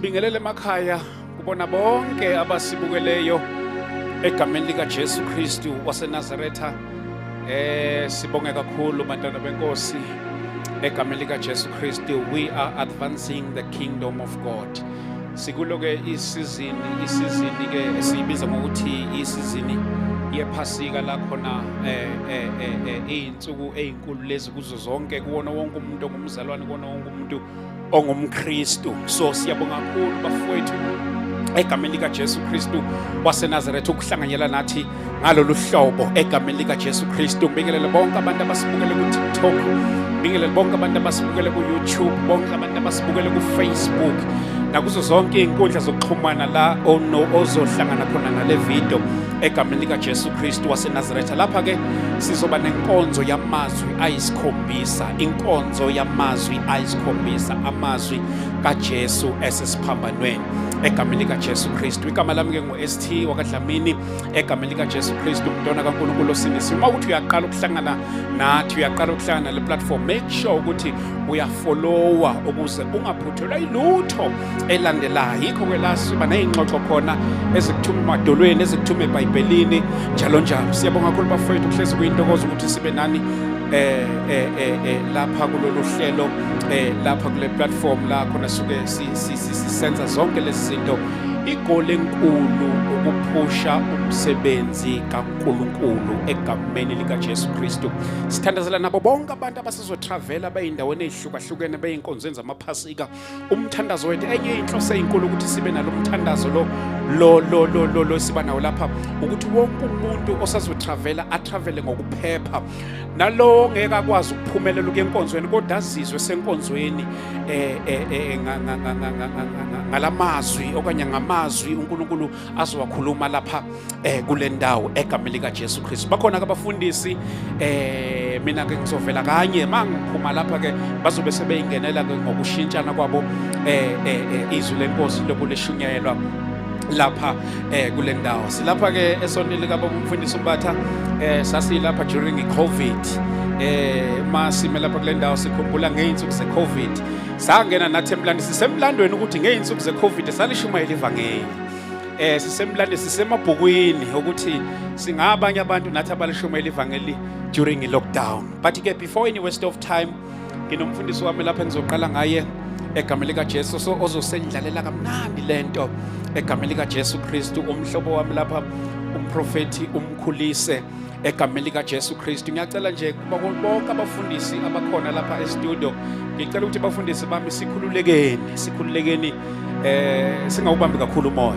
Bingelele emakhaya kubona bonke abasibukeleyo egameni lika Jesu Kristu waseNazaretha. Sibonge kakhulu bantwana benkosi egameni lika Jesu Kristu. We are advancing the kingdom of God. Sikulo ke isizini ke esibiza ngokuthi isizini yephasika la khona izinsuku ezinkulu lezi kuzo zonke kuwona wonke umuntu ongumzalwane kuwona wonke umuntu ongumKristu. So siyabonga kakhulu bafowethu egameni lika Jesu Kristu waseNazaretha ukuhlanganyela nathi ngalolu hlobo egameni lika Jesu Kristu. Ngibingelele bonke abantu abasibukele ku TikTok, ngibingelele bonke abantu abasibukele ku YouTube, bonke abantu abasibukele ku Facebook nakuzo zonke izinkundla zokuxhumana la ozohlangana khona nale video egameni lika Jesu Kristu waseNazaretha. Lapha ke sizoba nenkonzo yamazwi ayisikhombisa, inkonzo yamazwi ayisikhombisa, amazwi kaJesu esesiphambanweni egameni lika Jesu Kristu. Igama lami ke ngo-ST wakadlamini egameni lika Jesu Kristu, umntwana kaNkulunkulu osinisi. Uma uthi uyaqala ukuhlangana nathi, uyaqala ukuhlangana nale platform, make sure ukuthi uyafollowa ukuze ungaphuthelwa ilutho elandelayo. Yikho ke la siba nezingxoxo khona ezikuthuma emadolweni, ezikuthuma eBhayibhelini njalo njalo. Siyabonga kakhulu bafowethu ukuhlezi kuyintokozo ukuthi sibe nani lapha kulolu hlelo, lapha kule platform la khona suke sisenza zonke lezi zinto. Igoli enkulu ukuphusha umsebenzi kaNkulunkulu egameni lika Jesu Kristu. Sithandazela nabo bonke abantu abasizotravela bayindaweni ezihlukahlukene beyinkonzweni zamaphasika. Umthandazo wethu enye inhloso ezinkulu ukuthi sibe nalo umthandazo lo siba nawo lapha ukuthi wonke umuntu osazotravela atravele ngokuphepha, nalo ngeke akwazi ukuphumelela ukuyenkonzweni kodwa azizwe senkonzweni ngalamazwi okanye ngamazwi uNkulunkulu azowakhuluma lapha kule ndawo egameni lika Jesu Kristu. Bakhona ke abafundisi, mina ke ngizovela kanye mangiphuma lapha ke bazobe sebeyingenela ke ngokushintshana kwabo izwi lenkosi lokulishunyayelwa lapha kule ndawo. Silapha ke esonile ka baba umfundisi Umbatha, sasilapha during iCovid. Masime lapha kule ndawo sikhumbula ngeinsuku zeCovid. Sangena nathi emlandweni, sisemlandweni ukuthi ngeinsuku zeCovid salishumayela ivangeli. Sisemlandweni, sisemabhukwini ukuthi singabanye abantu nathi abalishumayela ivangeli during ilockdown. But ke before any waste of time, nginomfundisi wami lapha engizoqala ngaye egameni lika Jesu, so ozosendlalela kamnandi lento egameni lika Jesu Kristu. Umhlobo wami lapha umprofeti umkhulise egameni lika Jesu Kristu. Ngiyacela nje bonke abafundisi abakhona lapha e-studio, ngicela ukuthi abafundisi bami sikhululekeni singawubambi kakhulu umoya,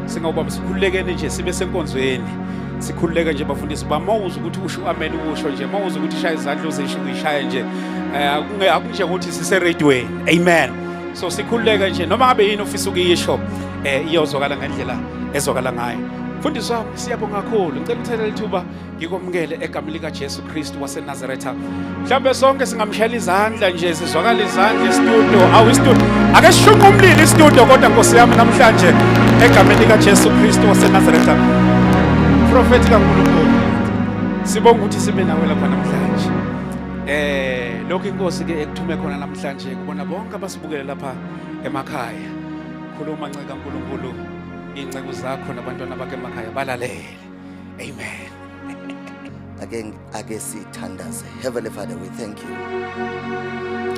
sikhululekeni nje sibe senkonzweni, sikhululeke nje bafundisi bami. Mawuza ukuthi usho amen usho nje, mawuza ukuthi shaya izandla uzisho uyishaya nje, akunje ukuthi sise-radioweni. Amen. So sikhululeke nje noma ngabe yini ofisa ukuyisho iyozwakala ngendlela ezwakala ngayo. Mfundisi wami siyabonga kakhulu, ngicela uthelela ithuba ngikomukele egameni lika Jesu Kristu waseNazaretha. Mhlawumbe sonke singamshayela izandla nje, sizwakala izandla e-studio, i-studio ake sishunqe umlilo e-studio. Kodwa Nkosi yami namhlanje egameni lika Jesu Kristu waseNazaretha, Prophet kaNkulunkulu, sibonga ukuthi sibe nawe lapha namhlanje. Lokho inkosi ke ekuthume khona namhlanje kubona bonke abasibukele lapha emakhaya. Khuluma nceka kaNkulunkulu, ingcebo zakho nabantwana bakhe emakhaya balalele. Amen. Again, ake sithandaze. Heavenly Father, we thank you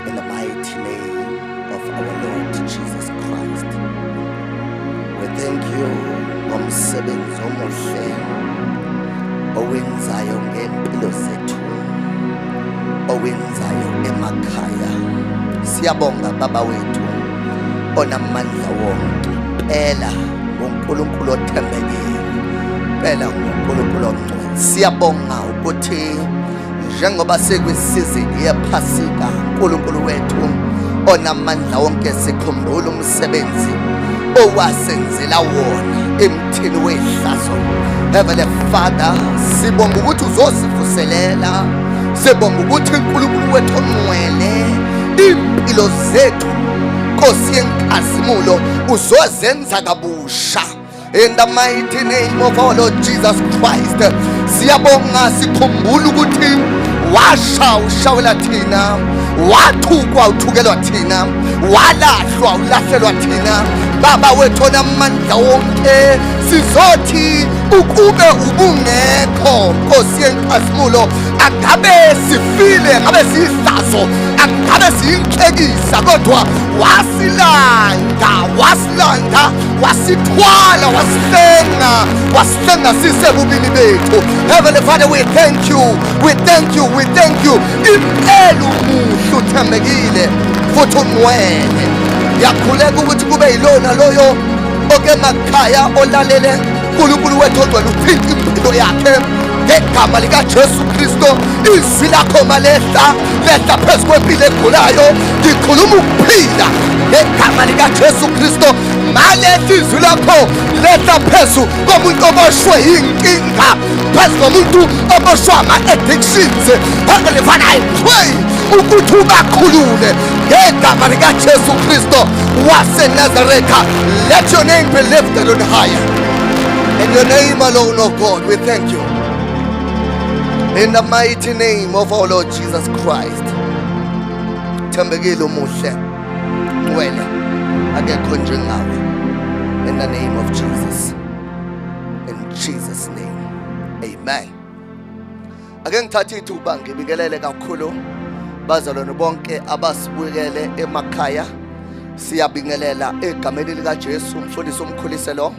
in the mighty name of our Lord Jesus Christ. We thank you ngomsebenzi omuhle owenzayo ngempilo zethu, owenzayo emakhaya. Siyabonga baba wethu onamandla wonke, phela uNkulunkulu othembekile, phela uNkulunkulu ongcwele. Siyabonga ukuthi njengoba sekwisizini yephasika, uNkulunkulu wethu onamandla wonke, sikhumbula umsebenzi owasenzela wona emthini wehlazo. Heavenly Father, sibonga ukuthi uzosivuselela, sibonga ukuthi uNkulunkulu wethu ongcwele impilo zethu, Nkosi yenkazimulo, uzozenza kabusha in the mighty name of our Lord Jesus Christ. Siyabonga sikhumbula ukuthi ushawela thina, wathukwa uthukelwa thina, walahlwa ulahlelwa thina. Baba wethu onamandla wonke, sizothi ukube ubungekho Nkosi yenkazimulo, angabe sifile, angabe siyihlazo, angabe siyinhlekisa, kodwa wasilanda, wasithwala, wasihlenga sisebubini bethu. Heavenly Father, we thank you. Impela umuhle, uthembekile futhi ungcwele. Yakhuleka ukuthi kube yilona loyo oke makhaya olalele uNkulunkulu wethu ogcwele uphinda impilo yakhe ngegama lika Jesu Kristo. Izwi lakho malehla phezu kwempilo egulayo, ngikhuluma ukuphila ngegama lika Jesu Kristo. Malehla izwi lakho lehla phezu komuntu oboshwe yinkinga, phezu komuntu oboshwe ama-addictions. Heavenly Father, I pray ukuthi ubakhulule ngegama lika Jesu Kristo waseNazaretha. Let your name be lifted on higher. In your name alone, oh God, we thank you. In the mighty name of our Lord Jesus Christ. Thembekile umuhle, ngcwele, akekho njengawe. In the name of Jesus. In Jesus' name. Amen. Ake ngithathe ithuba ngibikelele kakhulu bazalwane bonke abasibukele emakhaya. Siyabingelela egameni lika Jesu, umfundisi omkhuliselo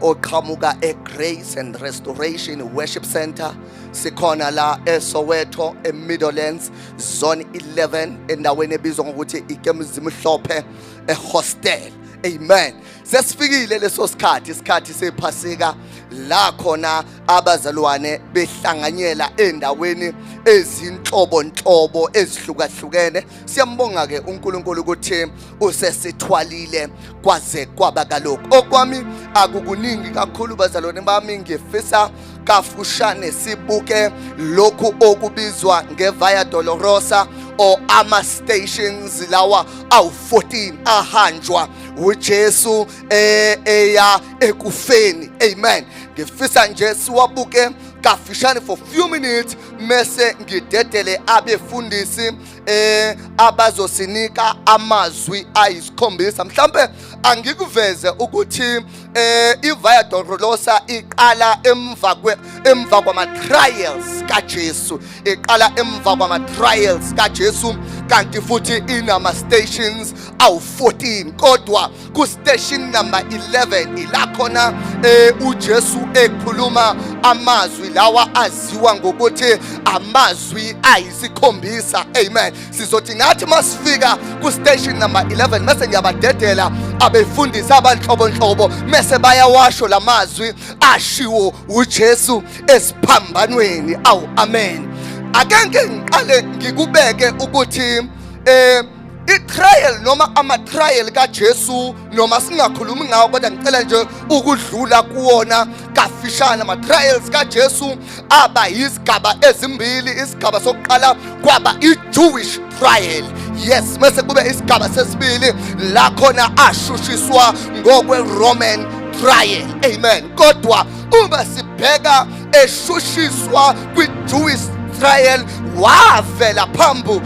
oqhamuka eGrace and Restoration Worship Center. Sikhona la eSoweto eMidlands Zone 11 endaweni ebizwa ngokuthi iKemzimhlophe eHostel. Amen. Sesifikile leso isikhathi sePhasika la khona abazalwane behlanganyela endaweni ezinhlobonhlobo ezihlukahlukene. Siyambonga ke uNkulunkulu ukuthi usesithwalile kwaze kwaba kalokho. Okwami akukuningi kakhulu bazalwane bami, ngifisa kafushane sibuke lokhu okubizwa ngeVia Dolorosa or ama stations lawa awu-14 ahanjwa uJesu eya ekufeni. Amen. Ngifisa nje siwabuke kafishane for few minutes mese ngidedele abefundisi abazosinika amazwi ayisikhombisa. Mhlambe angikuveze ukuthi iVia Dolorosa iqala emva kwama-trials kaJesu, iqala emva kwama-trials kaJesu, kanti futhi inama stations awu-14, kodwa ku station number 11 ila khona uJesu ekhuluma amazwi lawa aziwa ngokuthi amazwi ayisikhombisa. Amen. Sizothi nathi masifika ku station number 11 mase ngiyabadedela abefundisi abanhlobonhlobo mese bayawasho lamazwi ashiwo uJesu esiphambanweni. Awu amen. Ake ngiqale ngikubeke ukuthi i-trial noma ama-trial kaJesu, noma singakhulumi ngawo kodwa ngicela nje ukudlula kuwona kafishana. Ama-trials kaJesu aba yizigaba ezimbili. Isigaba sokuqala kwaba i-Jewish trial, yes, mase kube isigaba sesibili la khona ashushiswa ngokwe-Roman trial. Amen. Kodwa uma sibheka eshushiswa kwi-Jewish trial, wavela phambu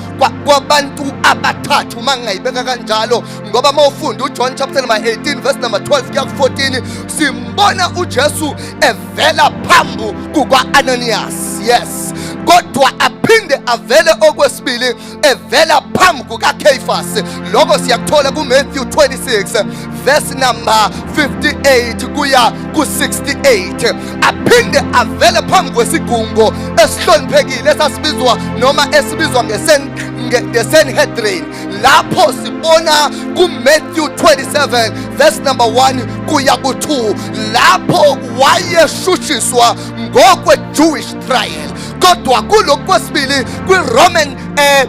kwabantu abathathu mangayibeka kanjalo, ngoba mawufunda uJohn chapter number 18 verse number 12 kuya ku14 simbona uJesu evela phambu kuka-Ananias. Yes. Kodwa aphinde avele okwesibili evela phambu kukaKephas. Lokho siyakuthola kuMatthew 26 verse number 58 kuya ku68. Aphinde avele phambu kwesigungo esihloniphekile esasibizwa noma esibizwa ngeSanhedrin. Lapho sibona kuMatthew 27 verse number 1 kuya ku2, lapho wayeshushiswa ngokwe-Jewish trial. Kodwa kulokhu kwesibili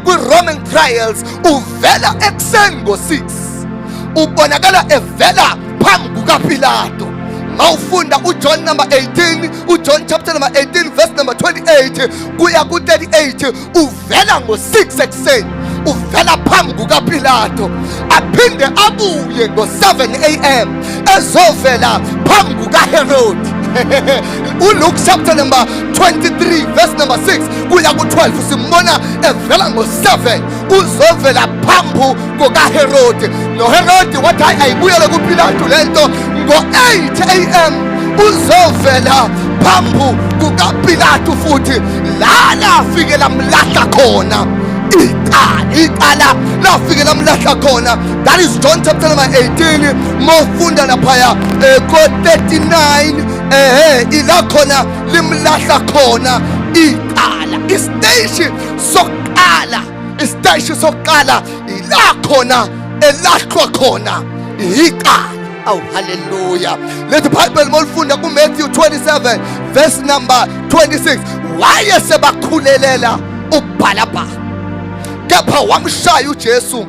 kwi-Roman trials uvela ekuseni ngo-6, ubonakala evela phambi kukaPilato. Mawufunda uJohn number 18, uJohn chapter number 18 verse number 28 kuya ku38, uvela ngo-6 ekuseni, uvela phambi kukaPilato. Aphinde abuye ngo-7 AM ezovela phambi kukaHerodi. uLuke chapter number 23 verse number 6 kuya ku12 simbona evela ngo7 uzovela phambi kukaHerode. NoHerode wathi ayibuyele kuPilato lento ngo8 AM uzovela phambi kukaPilato futhi la afike lamlahla khona icala lafike lamlahla khona. That is John chapter number 18 mofunda lapha ko39 ila khona limlahla khona icala. Isiteshi sokuqala ila khona elahlwa khona icala. Oh, hallelujah. Let the Bible molfunda ku Matthew 27 verse number 26 wayesebakhulelela uBhalabha kepha wamshaya uJesu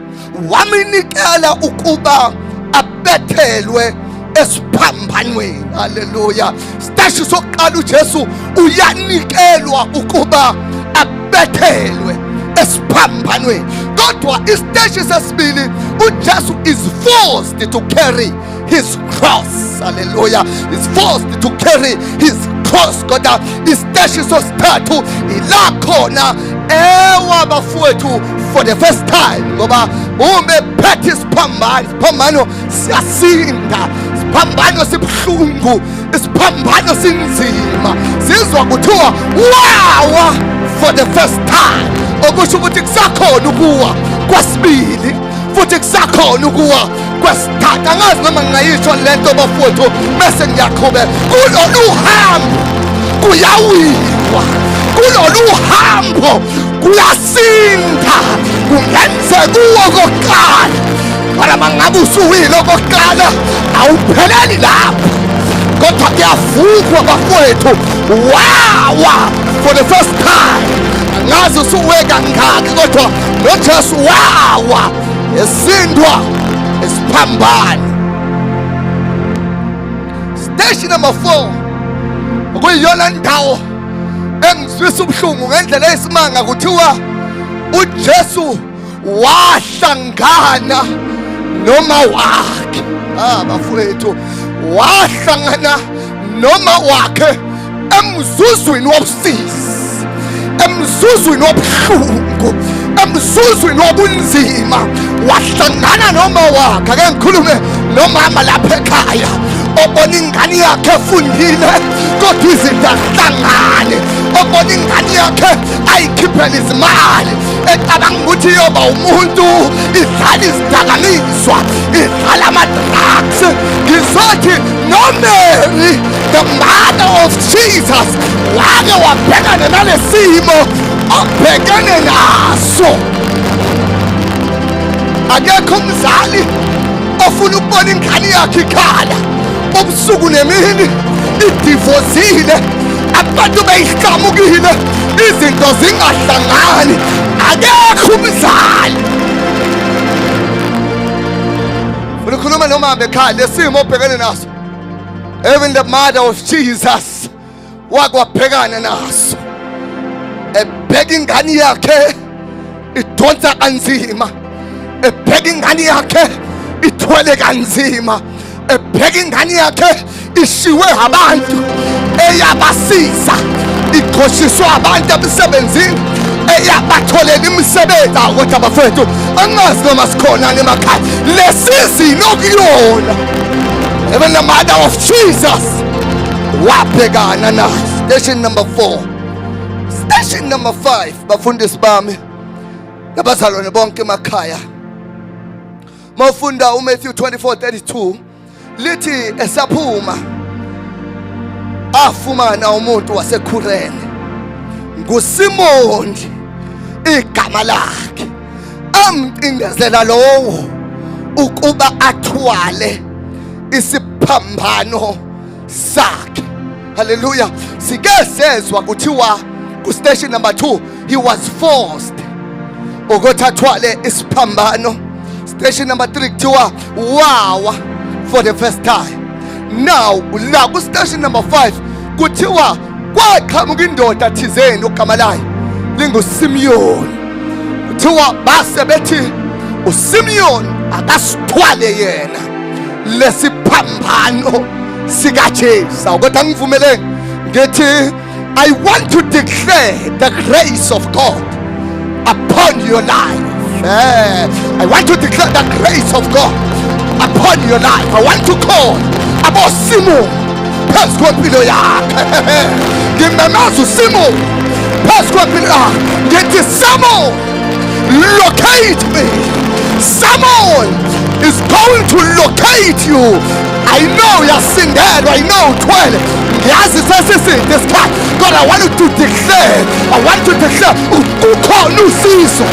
waminikela ukuba abethelwe esiphambanweni. Hallelujah. Siteshi sokuqala uJesu uyanikelwa ukuba abethelwe esiphambanweni, kodwa isiteshi sesibili uJesu is forced to carry his cross. Hallelujah. Is forced to carry his cross. Kodwa isiteshi sesithathu ila khona ewabafowethu for the first time, ngoba ume phethe isiphambano siyasinda, isiphambano sibhlungu, isiphambano sinzima, sizwa kuthiwa wawa for the first time, okusho ukuthi kusakhona ukuwa kwesibili futhi kusakhona ukuwa kwesithathu. Angazi noma ngingayisho lento bafowethu bese ngiyaqhubeka. Kulolu hambo kuyawilwa, kulolu hambo kuyasinda, kungenze kuwo kokuqala, kodwa mangabe usuwile okokuqala awupheleli lapho, kodwa kuyavukwa bafowethu wawa for the first time. Ngazi usuweka ngakho, kodwa noJesu wawa esindwa esiphambano. Station number 4 okuyiyona ndawo engizwisa ubuhlungu ngendlela esimanga, kuthiwa uJesu wahlangana noma wakhe. Bafowethu, wahlangana noma wakhe emzuzwini wobusisi, emzuzwini wobuhlungu, emzuzwini wobunzima. Wahlangana noma wakhe. Ake ngikhulume nomama lapha ekhaya obona ingane yakhe efundile kodwa izinto azihlangane, obona ingane yakhe ayikhiphela izimali ecabanga ukuthi iyoba umuntu, idlala izidakamizwa, idlala ama-drugs. Ngizothi noMary the mother of Jesus wake wabhekana nalesimo obhekene naso. Akekho umzali ofuna ukubona ingane yakhe ikhala ubusuku nemini idivozile, abantu beyihlamukile, izinto zingahlangani. Akekho umzali. Ukhuluma noma bekhaya lesimo obhekene naso. Even the mother of Jesus wakwabhekana naso, ebheka ingane yakhe idonsa kanzima, ebheka ingane yakhe ithwele kanzima, ebheka ingane yakhe ishiwe abantu eyabasiza, iqoshiswe abantu emsebenzini eyabatholela imisebenzi. Kodwa bafethu, angazi noma sikhona emakhaya lesizini okuyona. Even the mother of Jesus wabhekana naso. Station number 4. Station number 5, bafundisi bami nabazalwane bonke emakhaya, mawufunda uMatthew 24:32 lithi esaphuma afumana umuntu waseKhurene, nguSimoni igama lakhe, amcindezela lowo ukuba athwale isiphambano sakhe. Hallelujah. Sike sezwa kuthiwa ku station number 2 he was forced ukuthi athwale isiphambano. Station number 3 kuthiwa wawa for the first time. Now la ku station number 5 kuthiwa kwaqhamuka indoda thizeni ogama layo linguSimiyoni. Kuthiwa base bethi uSimiyoni akasithwale yena lesiphambano sikaJesu. Kodwa ngivumele ngithi I want to declare the grace of God upon your life. I want to declare the grace of God upon your life. I want to call about Simon. Phezu kwempilo yakhe. Ngimemaza uSimon phezu kwempilo yakhe. Ngithi Simon, locate me. Someone is going to locate you. I know you're sin dead. I know 12. Yes, it says this guy. God, I want you to declare. I want to declare. Ukhona usizo.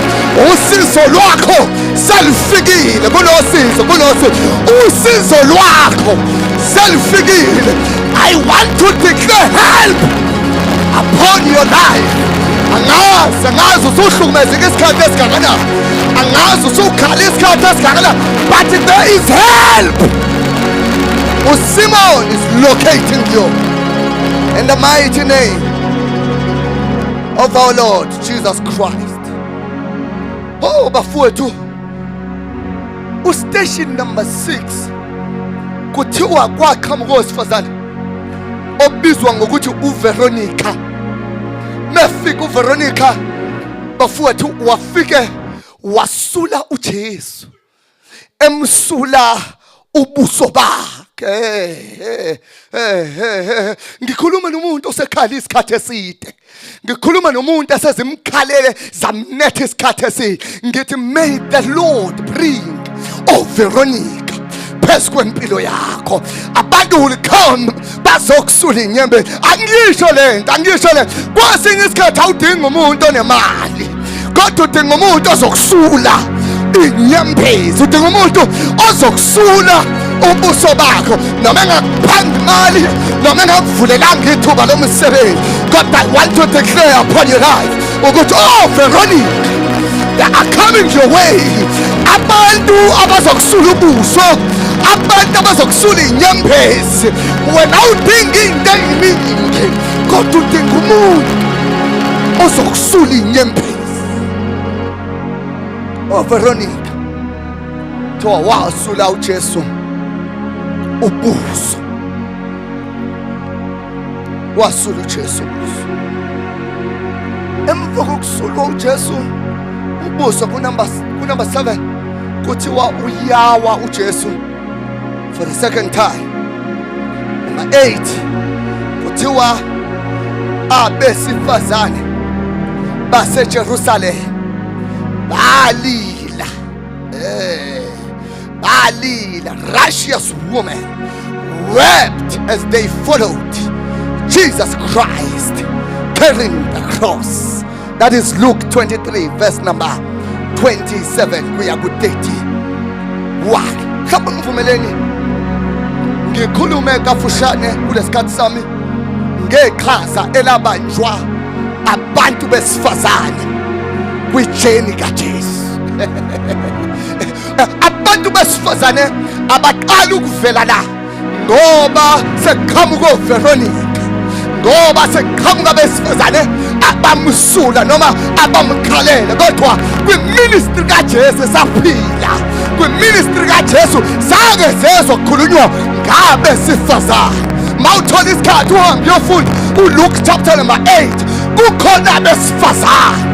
Usizo lwakho selifikile kulosizo. Usizo lwakho selifikile. I want to declare help upon your life. Angazi usuhlukumezeke isikhathi esikanganani. Angazi usukhala isikhathi esikanganani. But there is help. Simon is locating you in the mighty name of our Lord Jesus Christ. Oh, bafowethu, station number 6 kuthiwa kwaqhamuka owesifazane obizwa ngokuthi uVeronica. Mefika uVeronica, bafowethu, wafike wasula uJesu, emsula ubuso bakhe. Ngikhuluma nomuntu osekhala isikhathi eside. Ngikhuluma nomuntu esezimkhalele zamnetha isikhathi eside. Ngithi may the Lord bring Veronica phezu kwempilo yakho. Abantu will come bazokusula inyembezi. Angisho lento. Kwesinye isikhathi awudingi umuntu onemali, kodwa udinga umuntu ozokusula inyembezi. Udinga umuntu ozokusula ubuso bakho, noma engakuphanga imali, noma engakuvulelanga ithuba lomsebenzi. God, I want to declare upon your life ukuthi Veronica, they are coming your way. Abantu abazokusula ubuso, abantu abazokusula inyembezi. Wena udinga into eziningi, kodwa udinga umuntu ozokusula inyembezi. Veronica, thowa wasula uJesu ubuso. Wasula uJesu ubuso. Emva kokusula uJesu ubuso kunumber 7 kuthiwa uyawa uJesu for the second time. Number 8 kuthiwa abesifazane baseJerusalem balila. Righteous women wept as they followed Jesus Christ carrying the cross. That is Luke 23 verse number 27 kuya ku 31. Khamba ngivumeleni ngikhulume kafushane kulesikhathi sami ngeqhaza elabanjwa abantu besifazane kwijeni kaJesu. Abantu besifazane abaqala ukuvela la ngoba seqhamuka uVeronica, ngoba seqhamuka besifazane abamsula noma abamkhalele. Kodwa kwiministry kaJesu saphila, kwiministry kaJesu sake zezokhulunywa ngabesifazane. Mawuthola isikhathi uhambe uyofunda uLuke chapter number 8, kukhona besifazane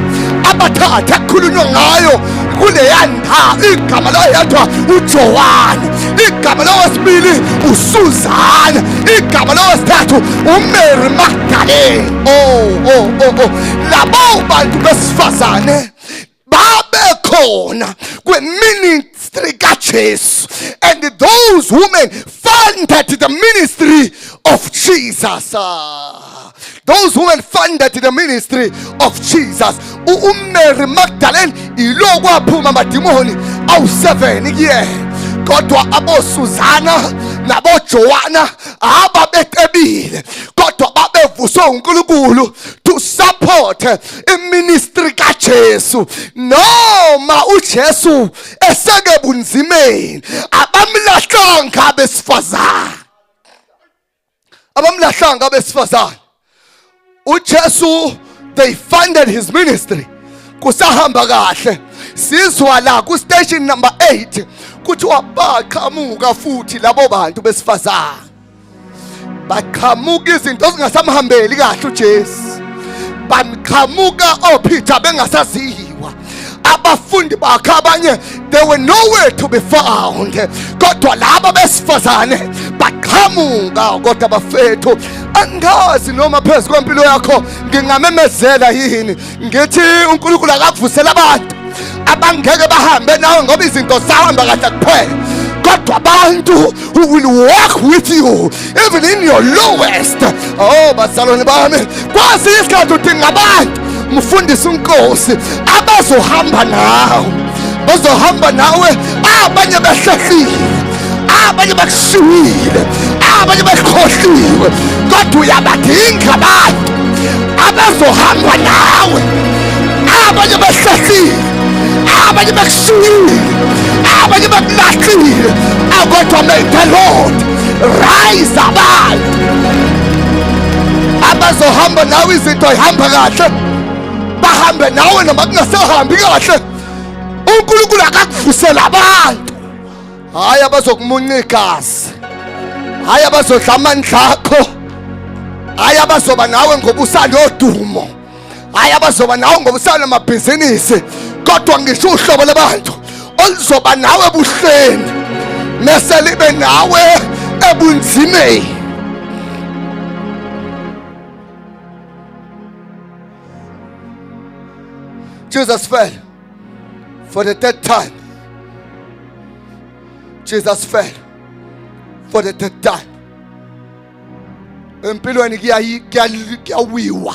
abathathu ekhulunywa ngayo kuleya ndawo. Igama loyedwa uJohane, igama lowesibili uSuzana, igama lowesithathu uMary Magdalene. Labo bantu besifazane babekhona kwiministry kaJesu, and those women funded the ministry of Jesus. Those women funded the ministry of Jesus. uMary Magdalene ilokwaphuma amadimoni awu7 kuyena. Kodwa aboSuzana naboJohana ababeqebile, kodwa babevuswe uNkulunkulu to support iministry kaJesu. Noma uJesu eseke bunzimeni, abamlahlanga abesifazane. uJesu, they funded his ministry. Kusahamba kahle. Sizwa la ku station number 8 kuthiwa baqhamuka futhi labo bantu besifazane. baqhamuka izinto zingasamhambeli kahle uJesu, bamqhamuka oPeter bengasaziwa. Abafundi bakhe abanye, they were nowhere to be found. Kodwa laba besifazane baqhamuka. Kodwa bafethu, angazi noma phezu kwempilo yakho ngingamemezela yini ngithi uNkulunkulu akakuvusela abantu abangeke bahambe nawe ngoba izinto zahamba kahle kuphela, kodwa abantu who will walk with you even in your lowest. Oh bazalwane bami, kwasi isikhathi udinga abantu mfundisi uNkosi abazohamba nawe, bazohamba nawe. Abanye behlehile, abanye bakushiyile, abanye bakhohliwe, kodwa uyabadinga abantu abazohamba nawe. Abanye behlehile, abanye bakushiyile, abanye bakulahlile, kodwa may the Lord rise abantu abazohamba nawe. Izinto ihamba kahle, bahambe nawe noma kungasahambi kahle. uNkulunkulu akakuvusela abantu, hayi abazokumunya igazi, hayi abazodla amandla akho, hayi abazoba nawe ngoba usanodumo, hayi abazoba nawe ngoba usanamabhizinisi, kodwa ngisho uhlobo labantu oluzoba nawe ebuhleni mase libe nawe ebunzimeni. Jesus fell for the third time. Jesus fell for the third time. Empilweni kuyawiwa.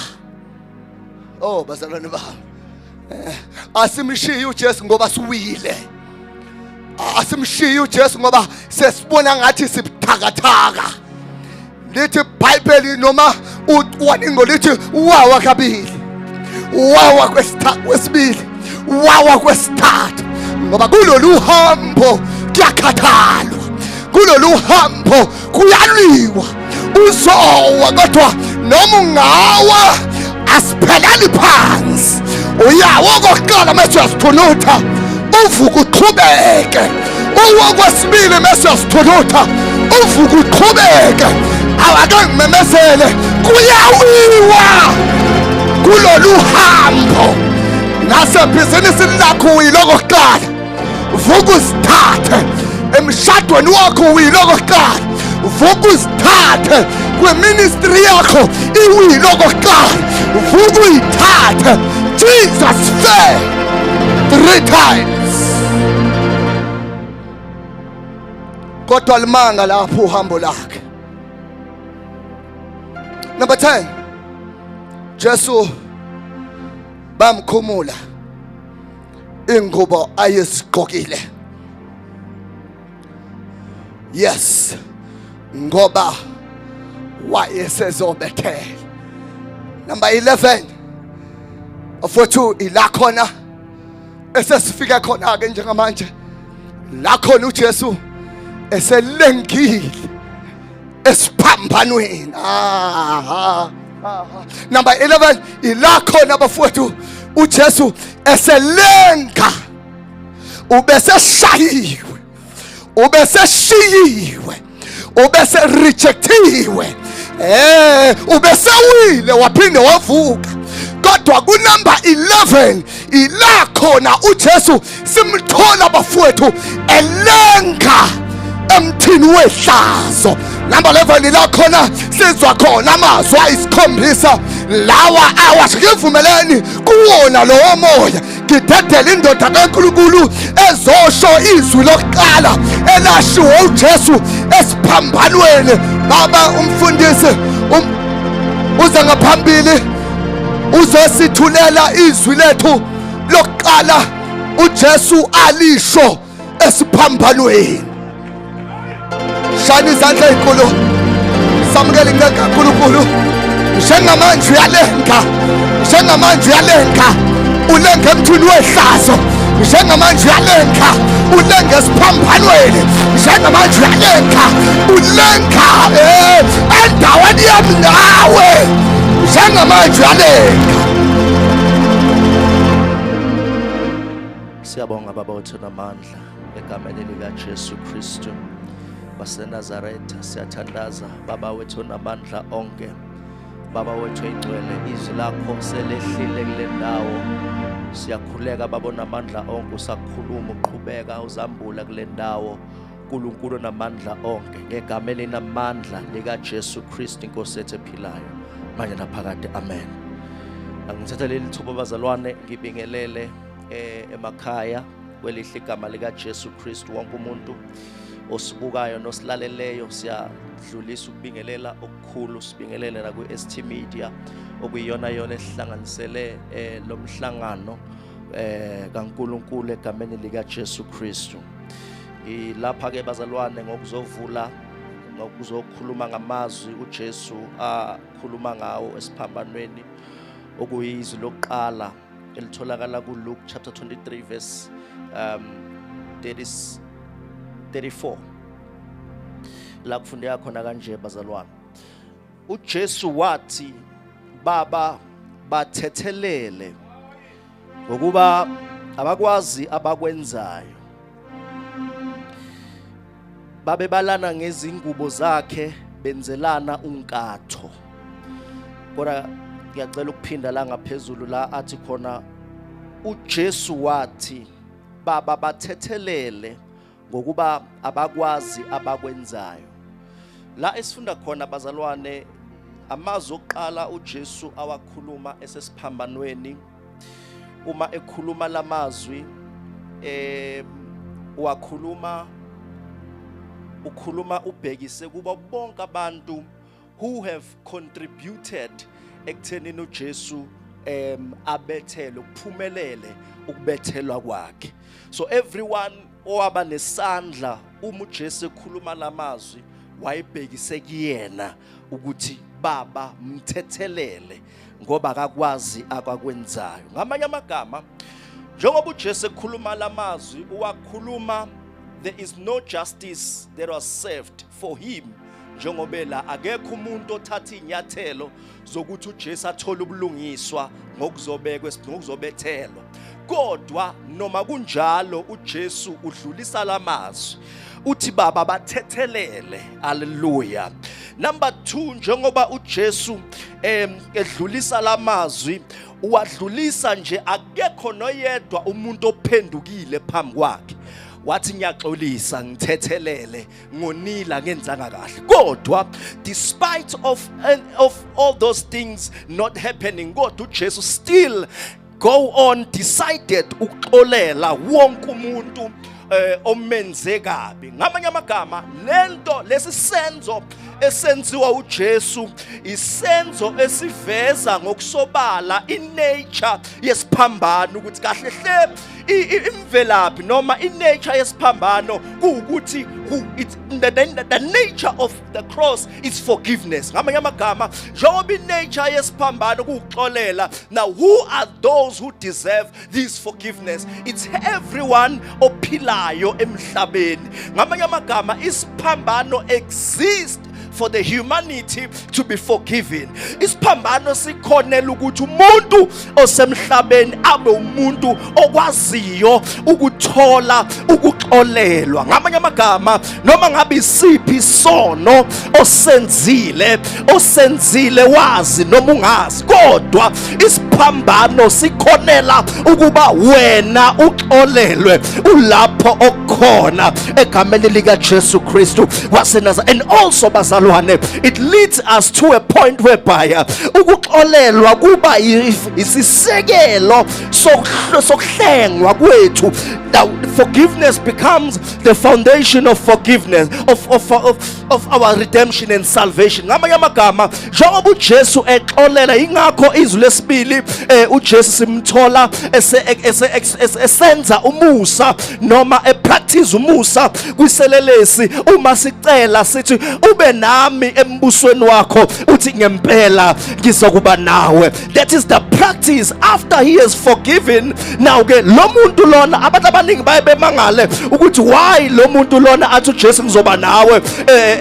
Oh bazalwane bami, asimshiye uJesu ngoba siwile, asimshiye uJesu ngoba sesibona ngathi sibuthakathaka. Lithi iBhayibheli noma ucwaningo lithi wawa kabili, wawa kwesibili, wawa kwesithathu, ngoba kulolu hambo kuyakhathalwa, kulolu hambo kuyaliwa. Uzowa kodwa noma ungawa asipheleli phansi, uyawa okokuqala mase uyasithunutha uvuka uqhubeke, okwesibili mase uyasithunutha uvuka uqhubeke. Awake ngimemezele, kuyawiwa kulolu hambo. Nasebhizinisini lakho uyilokokuqala, vuka uzithathe. Emshadweni wakho uyilokokuqala, vuka uzithathe. Kweministry yakho iwilokokuqala, vuka uyithathe. Jesus fell 3 times. Kodwa limanga lapho uhambo lakhe. Number 10, Jesu bamkhumula ingubo ayesigqokile. Yes, ngoba wayesezobethela. Number 11, afuthu ila khona esesifika khona ke njengamanje, la khona uJesu eselengile esiphambanweni. Number 11, ila khona bafowethu uJesu eselenga, ubeseshayiwe, ubeseshiyiwe, ubese-rejectiwe, ubesewile waphinde wavuka. Kodwa ku number 11 ila khona uJesu simthola bafowethu elenga emthini wehlazo. Number 11 ila khona sizwa khona amazwi ayisikhombisa lawa awasho. Ngivumeleni kuwona lowo moya, ngidedela indoda kaNkulunkulu ezosho izwi lokuqala elashiwo uJesu esiphambanweni. Baba umfundisi uza ngaphambili uzosithulela izwi lethu lokuqala uJesu alisho esiphambanweni. Shani izandla ezinkulu, samukele kaNkulunkulu. Njengamanje uyalenga, njengamanje uyalenga, ulenga emthini wehlazo. Njengamanje uyalenga, ulenga esiphambanweni. Njengamanje uyalenga, ulenga endaweni yami nawe. Njengamanje uyalenga. Siyabonga Baba wethu namandla egameni likaJesu Kristu. waseNazaretha, siyathandaza Baba wethu namandla onke. Baba wethu ingcwele, izwi lakho selehlile kule ndawo. Siyakhuleka Baba namandla onke, usakhuluma uqhubeka uzambula kule ndawo. uNkulunkulu namandla onke, ngegama elinamandla lika Jesu Kristu inkosi yethu ephilayo manje naphakade. Amen. Angithatha leli thuba bazalwane ngibingelele emakhaya kwelihle igama lika Jesu Kristu. Wonke umuntu osibukayo nosilaleleyo siyadlulisa ukubingelela okukhulu, sibingelele na ku ST Media okuyiyona yona esihlanganisele lo mhlangano kaNkulunkulu egameni lika Jesu Kristu. Ilapha ke bazalwane ngokuzokhuluma ngamazwi uJesu akhuluma ngawo esiphambanweni okuyizwi lokuqala elitholakala ku Luke chapter 23 verse 34. La kufundeka khona kanje bazalwane. uJesu wathi Baba bathethelele ngokuba abakwazi abakwenzayo. Babebalana ngezingubo zakhe benzelana unkatho. Kodwa ngiyacela ukuphinda la ngaphezulu la athi khona uJesu wathi Baba bathethelele ngokuba abakwazi abakwenzayo. La esifunda khona bazalwane amazwi oqala uJesu awakhuluma esesiphambanweni. Uma ekhuluma lamazwi ukhuluma ubhekise kuba bonke abantu who have contributed ekuthenini uJesu abethelwe ukuphumelele ukubethelwa kwakhe. So everyone owaba nesandla uma uJesu ekhuluma lamazwi wayebhekise kuyena ukuthi Baba mthethelele ngoba akakwazi akakwenzayo. Ngamanye amagama njengoba uJesu ekhuluma lamazwi uwakhuluma, there is no justice that was served for him. Njengoba la akekho umuntu othatha inyathelo zokuthi uJesu athole ubulungiswa ngokuzobethelwa. Kodwa noma kunjalo uJesu udlulisa lamazwi uthi Baba bathethelele. Hallelujah. Number 2, njengoba uJesu edlulisa lamazwi uwadlulisa nje akekho noyedwa umuntu ophendukile phambi kwakhe wathi ngiyaxolisa ngithethelele ngonila ngenzanga kahle. Kodwa despite of all those things not happening, kodwa uJesu still go on decided ukuxolela wonke umuntu omenze kabi. Ngamanye amagama lento lesisenzo esenziwa uJesu isenzo esiveza ngokusobala inature yesiphambano ukuthi kahle hle imvelaphi noma inature yesiphambano kuukuthi the nature of the cross is forgiveness. Ngamanye amagama njengoba inature yesiphambano kuuxolela, now who are those who deserve this forgiveness? It's everyone ophilayo emhlabeni. Ngamanye amagama isiphambano exists for the humanity to be forgiven. Isiphambano sikhonela ukuthi umuntu osemhlabeni abe umuntu okwaziyo ukuthola ukuxolelwa. Ngamanye amagama noma ngabe isiphi isono osenzile wazi noma ungazi, kodwa isiphambano sikhonela ukuba wena uxolelwe ulapho okukhona egameni lika Jesu Kristu waseNazaretha. And also it leads us to a point whereby ukuxolelwa kuba isisekelo sokuhlengwa kwethu. Now forgiveness becomes the foundation of forgiveness of our redemption and salvation. Ngamanye amagama njengoba uJesu exolela, ingakho izwi lesibili uJesu simthola esenza umusa noma epractice umusa kwiselelesi uma sicela sithi ube nami embusweni wakho, uthi ngempela ngizokuba nawe. That is the practice after he has forgiven. Now ke lo muntu lona abantu abaningi bayebemangale ukuthi why lo muntu lona athi uJesu ngizoba nawe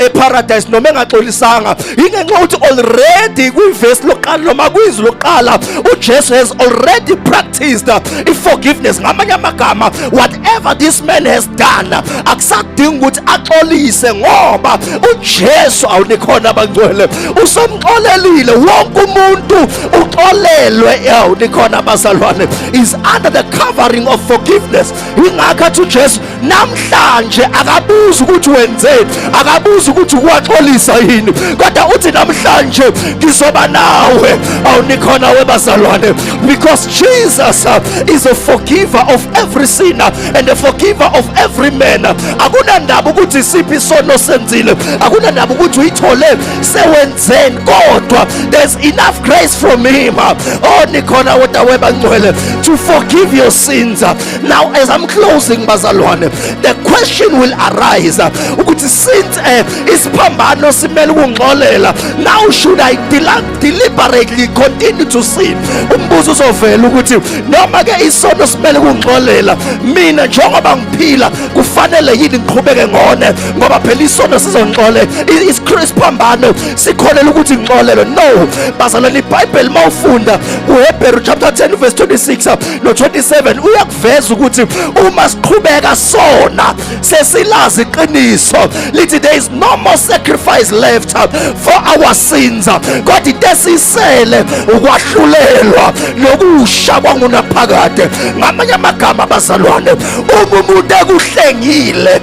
eparadise noma engaxolisanga. Ingenxa ukuthi already kwiverse lokuqala noma kwizwi lokuqala uJesu has already practiced forgiveness. Ngamanye amagama, whatever this man has done akusadingi ukuthi axolise, ngoba uJesu awunikhona abangcwele usomxolelile. Wonke umuntu uxolelwe, awunikhona abazalwane, is under the covering of forgiveness. Ingakho athi uJesu namhlanje akabuzi ukuthi wenzeni, akabuzi ukuthi ukuwaxolisa yini, kodwa uthi namhlanje ngizoba nawe, awunikhona webazalwane, because Jesus is a forgiver of every sinner and a forgiver of every man. Akunandaba ukuthi siphi isono senzile, akunandaba ukuthi uyithole sewenzeni, kodwa there's enough grace from him, nikhona wena webangcwele, to forgive your sins. Now as I'm closing bazalwane, the question will arise ukuthi since isiphambano simele ukungxolela, now should I deliberately continue to sin? Umbuzo uzovela ukuthi noma ke isono simele ukungxolela, mina njengoba ngiphila kufanele yini ngiqhubeke ngone, ngoba phela isono sizongxole, isiphambano sikholela ukuthi ngixolelwe? No bazalwane, iBhayibheli mawufunda uHebrew chapter 10 verse 26 no 27 uyakuveza ukuthi uma siqhubeka sona sesilazi iqiniso lithi there is no more sacrifice left for our sins, kodwa intesisele ukwahlulelwa nokusha kwangunaphakade. Ngamanye amagama bazalwane, uma umuntu ekuhlengile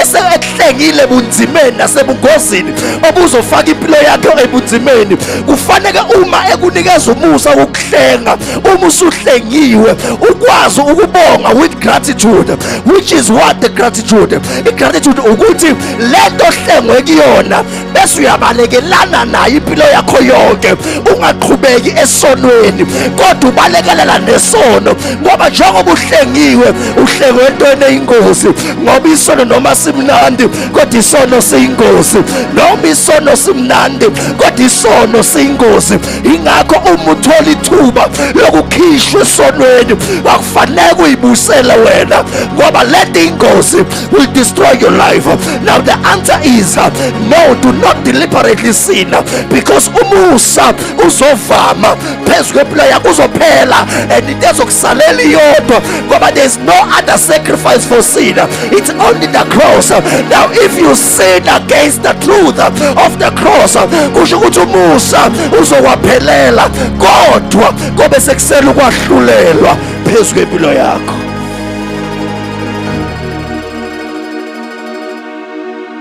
esehlengile bunzimeni nasebungozini obuzofaka impilo yakhe ebunzimeni, kufanele uma ekunikeza umusa ukuhlenga, uma usuhlengiwe ukwazi ukubonga with gratitude, which is what the gratitude. Igratitude ukuthi lento hlengwe kuyona bese uyabalekelana nayo impilo yakho yonke, ungaqhubeki esonweni kodwa ubalekelela nesono, ngoba njengoba uhlengiwe uhlengwe entweni eyingozi, ngoba isono noma simnandi kodwa isono siyingozi, noma isono simnandi kodwa isono siyingozi. Ingakho uma uthola ithuba lokukhishwa esonweni akufanele uyibusele wena, ngoba let ingozi will destroy your life. Now the answer is no, do not deliberately sin, because umusa uzovama phezu kwempilo yakho, uzophela and into ezokusalela iyodwa, ngoba there is no other sacrifice for sin, it's only the cross. Now if you sin against the truth of the cross, kusho ukuthi umusa uzowaphelela, kodwa kobe sekusela ukwahlulelwa phezu kwempilo yakho.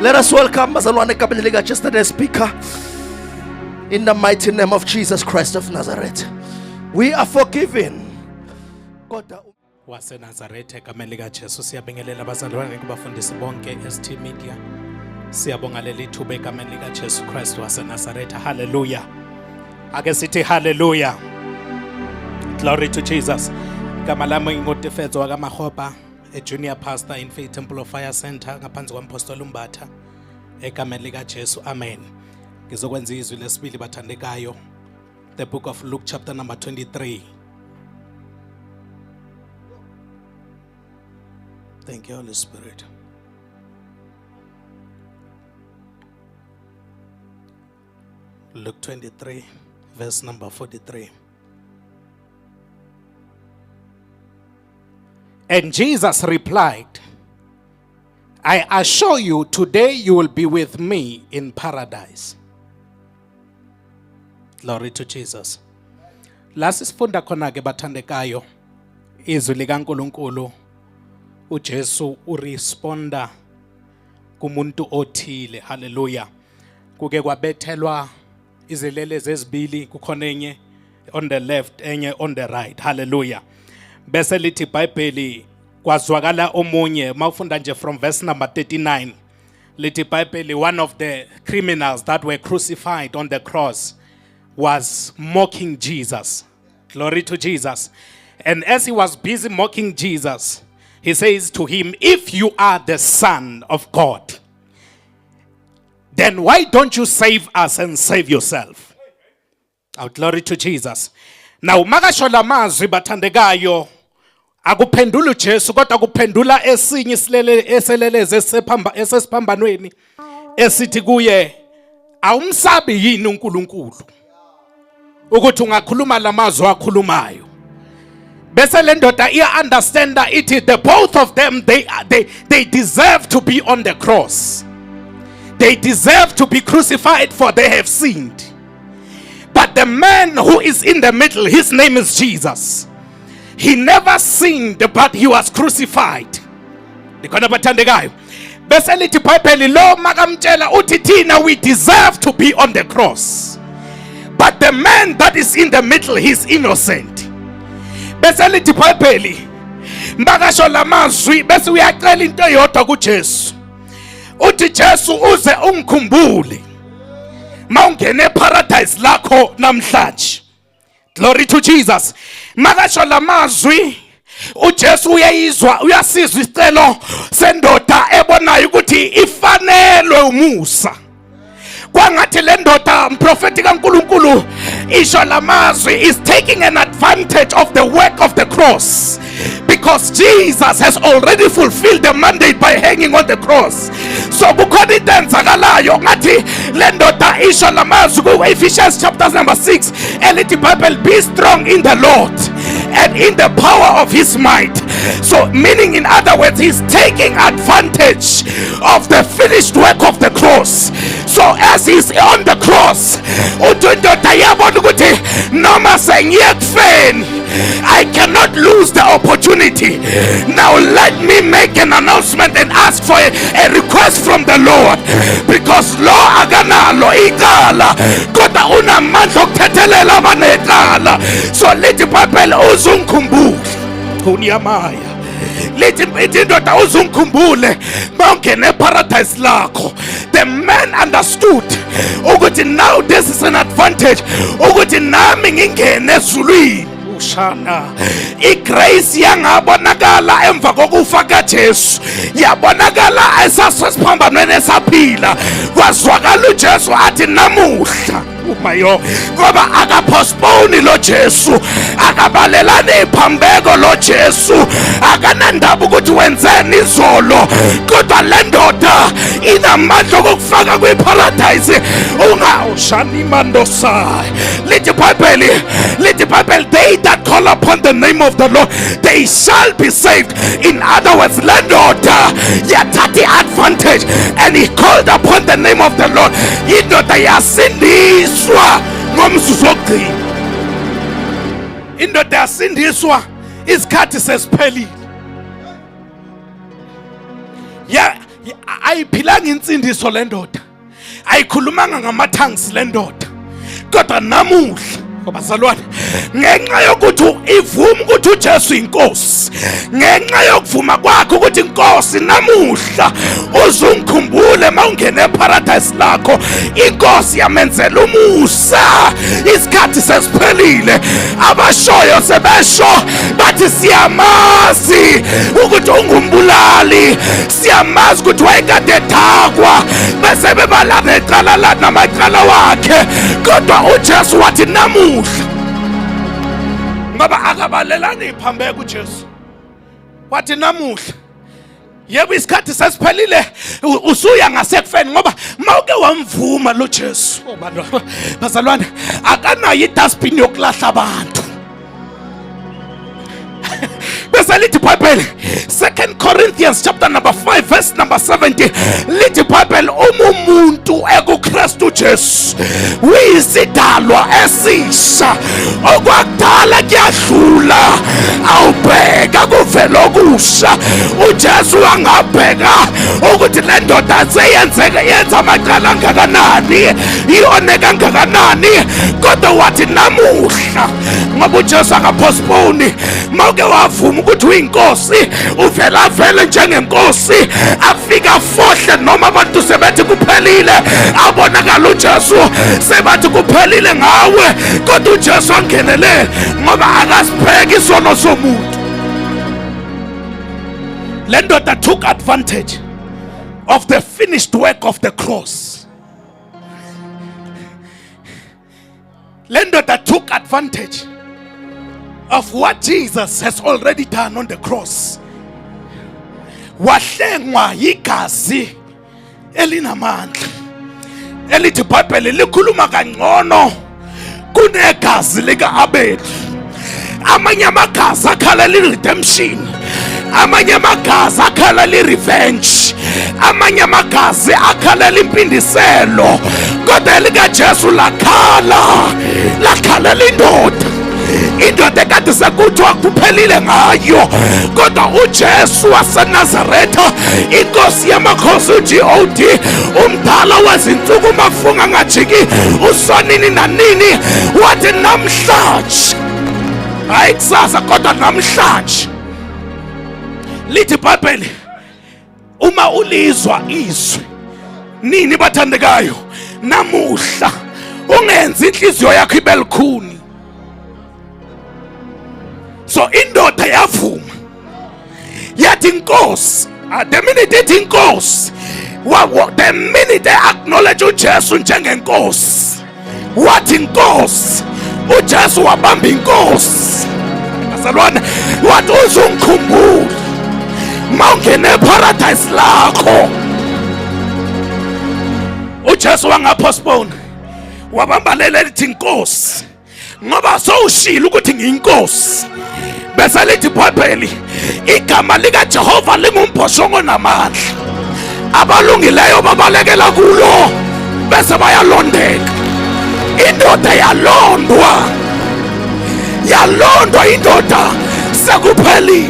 Let us welcome bazalwane egameni lika Jesu the speaker, in the mighty name of Jesus Christ of Nazareth. We are forgiven. waseNazaretha egameni lika Jesu. Siyabingelela abazalwane kubafundisi bonke ST Media. Siyabonga leli thuba egameni lika Jesu Christ waseNazaretha. Hallelujah. Ake sithi hallelujah. Glory to Jesus. Igama lami ngingudefezo wakamahopa, a junior pastor in Faith Temple of Fire Center ngaphansi kwaMpostoli uMbatha egameni lika Jesu. Amen. Ngizokwenza izwi lesibili bathandekayo. The book of Luke chapter number 23. Thank you, Holy Spirit. Luke 23, verse number 43. And Jesus replied, I assure you, today you will be with me in paradise. Glory to Jesus. Lasi sifunda khona ke bathandekayo izwi likaNkulunkulu. uJesu uresponda kumuntu othile. Hallelujah. Kuke kwabethelwa izilelezi ezibili, kukhona enye on the left enye on the right. Hallelujah. Bese lithi iBhayibheli kwazwakala omunye, mawufunda nje from verse number 39, lithi iBhayibheli one of the criminals that were crucified on the cross was mocking Jesus. Glory to Jesus. And as he was busy mocking Jesus, he says to him, if you are the Son of God, then why don't you save us and save yourself? Oh, glory to Jesus. Now, makashola mazwi bathandekayo, akuphendula uJesu kodwa akuphendula esinye eseleleze esesiphambanweni esithi kuye, awumsabi yini uNkulunkulu? ukuthi ungakhuluma lamazwi akhulumayo. Bese le ndoda iya understanda ithi the both of them they deserve to be on the cross. They deserve to be crucified for they have sinned. But the man who is in the middle, his name is Jesus. He never sinned, but he was crucified. Likhona bathandekayo. Bese lithi iBhayibheli lo makamtshela uthi thina we deserve to be on the cross. But the man that is in the middle, he's innocent. Bese lithi iBhayibheli makasho lamazwi bese uyacela into eyodwa kuJesu. Uthi Jesu uze ungikhumbule mawungene eparadise lakho namhlanje. Glory to Jesus. Makasho lamazwi uJesu uyayizwa uyasizwa isicelo sendoda ebonayo ukuthi ifanelwe umusa. Kwangathi le ndoda mprofeti kaNkulunkulu isho lamazwi is taking an advantage of the work of the cross, because Jesus has already fulfilled the mandate by hanging on the cross. So kukhona into enzakalayo ngathi le ndoda isho lamazwi ku Ephesians chapter number 6 elithi Bible, be strong in the Lord and in the power of his might. So meaning, in other words, he's taking advantage of the finished work of the cross. So as he's on the cross, I cannot lose the opportunity. Now let me make an announcement and ask for a request from the Lord, because law aganalo igala kodwa unamandla okuthethelela abanecala. So lithi iBhayibheli uzungikhumbule unyamaya. Lithi indoda uzungikhumbule mawungene eparadise lakho. The man understood ukuthi now this is an advantage ukuthi nami ngingene ezulwini. Ushana igrace yangabonakala emva kokufa kaJesu, yabonakala esasesiphambanweni esaphila. Kwazwakala uJesu athi namuhla umayo ngoba akapostpone lo Jesu, akabalelani iphambeko lo Jesu, akanandaba ukuthi wenzeni izolo, kodwa le ndoda inamandla okufaka kwiparadise ungawushani imandosai. Lithi iBhayibheli they that call upon the name of the Lord they shall be saved. In other words, le ndoda yathatha advantage and he called upon the name of the Lord. Indoda yasindiswa ngomzuzu wokugcina. Indoda yasindiswa isikhathi sesiphelile. Ayiphilanga insindiso le ndoda, ayikhulumanga ngamathangisi le ndoda, kodwa namuhla bazalwane, ngenxa yokuthi ivuma ukuthi uJesu inkosi, ngenxa yokuvuma kwakho ukuthi inkosi namuhla uzungikhumbule mawungene eparadise lakho, inkosi yamenzela umusa. Isikhathi sesiphelile, abashoyo sebesho bathi siyamazi ukuthi ungumbulali, siyamazi ukuthi wayekade ethakwa bese bebala necala la namacala wakhe, kodwa uJesu wathi namuhla ngoba akabalelani iphambeko uJesu, wathi namuhla. Yebo isikhathi sesiphelile, usuya ngasekufeni ngoba mawuke wamvuma lo Jesu. Bazalwane, akanayo idustbin yokulahla abantu. Bese lithi iBhayibheli 2 Corinthians chapter number 5 verse number 70 lithi iBhayibheli umuntu ekuKristu Jesu uyisidalwa esisha, okwakudala kuyadlula awubheka kuvela okusha. uJesu angabheka ukuthi le ndoda yenza amacala angakanani, iyone kangakanani, kodwa wathi namuhla ngoba uJesu akapostpone. Mawuke wavuma ukuthi uyinkosi, uvela vele njengenkosi, afika fohle noma abantu sebethi kuphelile, abonakala uJesu sebathi kuphelile ngawe, kodwa uJesu angenele ngoba akasibheki isono somuntu. Le ndoda took advantage of the finished work of the cross. Le ndoda took advantage of what Jesus has already done on the cross. Wahlengwa igazi elinamandla elithi iBhayibheli likhuluma kangcono kunegazi lika-Abeli. Amanye amagazi akhalela i-redemption, amanye amagazi akhalela i-revenge, amanye amagazi akhalela impindiselo, kodwa elikaJesu lakhalela indoda. Indoda ekade sekuthiwa kuphelile ngayo, kodwa uJesu waseNazaretha, inkosi yamakhosi, uGod, umdala wezinsuku, umafunga ngajiki, usonini nanini, wathi namhlanje, hayi kusasa kodwa namhlanje. Lithi iBhayibheli, uma ulizwa izwi nini bathandekayo, namuhla ungenzi inhliziyo yakho ibe lukhuni. So indoda yavuma yathi inkosi, the minute ithi inkosi, the minute acknowledge uJesu njengenkosi, wathi inkosi, uJesu wabamba inkosi. Bazalwane, wathi uzungikhumbula mawungene eparadise lakho. uJesu wangapostpone, wabamba leli lithi inkosi, ngoba sowushilo ukuthi ngiyinkosi. Bese lithi iBhayibheli, igama likaJehova lingumbhoshongo namandla, abalungileyo babalekela kulo bese bayalondeka. Indoda yalondwa indoda sekuphelile.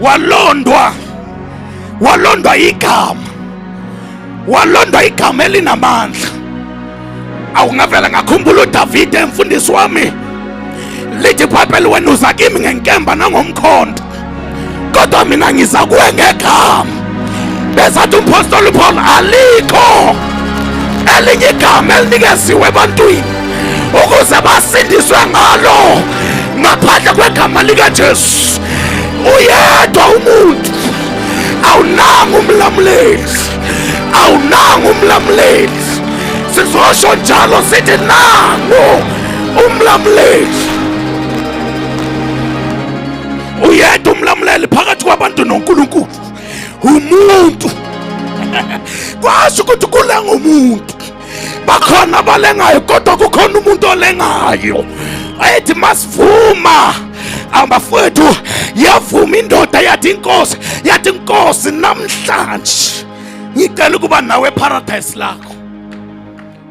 Walondwa igama elinamandla. Awungavela ngakhumbula uDavide, emfundisi wami, lithi iBhayibheli, wena uza kimi ngenkemba nangomkhonto, kodwa mina ngiza kuwe ngegama. Besathi umpostoli Paul, alikho elinye igama elinikeziwe ebantwini ukuze basindiswe ngalo ngaphandle kwegama likaJesu. Uyedwa umuntu, awunanga umlamuleli, sizosho njalo sithi nangu umlamuleli. Uyedwa umlamuleli phakathi kwabantu noNkulunkulu, umuntu. Kwasho ukuthi kulenga umuntu, bakhona abalengayo kodwa kukhona umuntu olengayo. Ayithi masivuma, abafowethu, yavuma indoda yathi inkosi, namhlanje ngicela ukuba nawe eparadise lakho.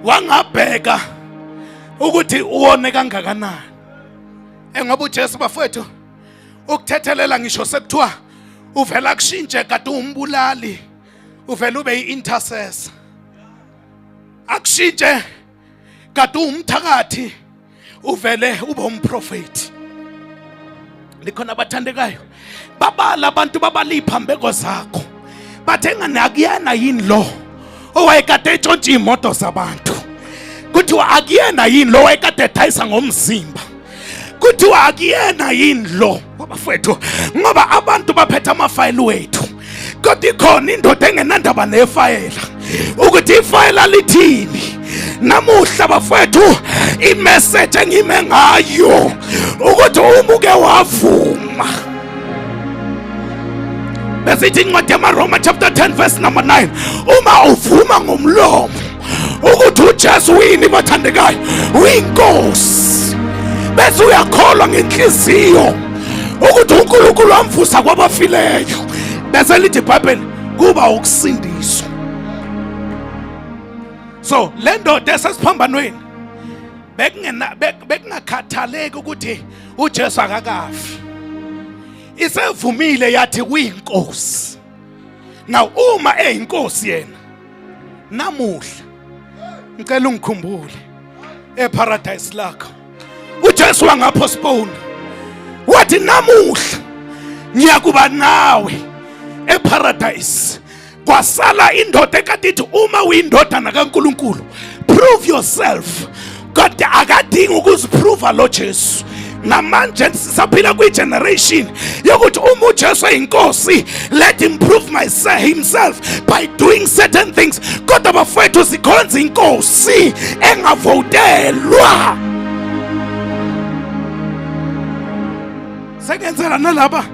Wangabheka ukuthi uwone kangakanani. Ngoba uJesu, bafowethu, ukuthethelela ngisho sekuthiwa uvela kushintshe kade umbulali, uvela ube yi-intercessor. Akushintshe kade umthakathi, uvele ube umprofeti. Likhona abathandekayo, babala abantu babaliphambeko zakho, bathenga nakuyena yini lo owayekade etshontsha imoto zabantu, kuthiwa akuyena yini lo owayekade ethayisa ngomzimba, kuthiwa akuyena yini lo. Bafowethu, ngoba abantu baphethe amafayili wethu, kodwa ikhona indoda engenandaba nefayela ukuthi ifayela lithini. Namuhla bafowethu, imessage engime ngayo ukuthi umuke wavuma. Besithi incwadi yamaRoma chapter 10 verse number 9, uma uvuma ngomlomo ukuthi uJesu uyini bathandekayo, uyinkosi, bese uyakholwa ngenhliziyo ukuthi uNkulunkulu wamvusa kwabafileyo, bese lithi iBhayibheli kuba ukusindiswa. So le ndoda esesiphambanweni bekungakhathaleki ukuthi uJesu akakafi, isevumile yathi uyinkosi. Now uma eyinkosi yena, namuhla ngicela ungikhumbule eparadise lakho. uJesu wangapostpone, wathi namuhla ngiyakuba nawe eparadise. Kwasala indoda ekade ithi uma uyindodana kaNkulunkulu prove yourself, kodwa akadingi ukuziprova lo Jesu. Namanje sisaphila kwi-generation yokuthi uma uJesu eyinkosi, let him prove himself by doing certain things. Kodwa bafowethu, sikhonza inkosi engavotelwa. Sekenzela nalaba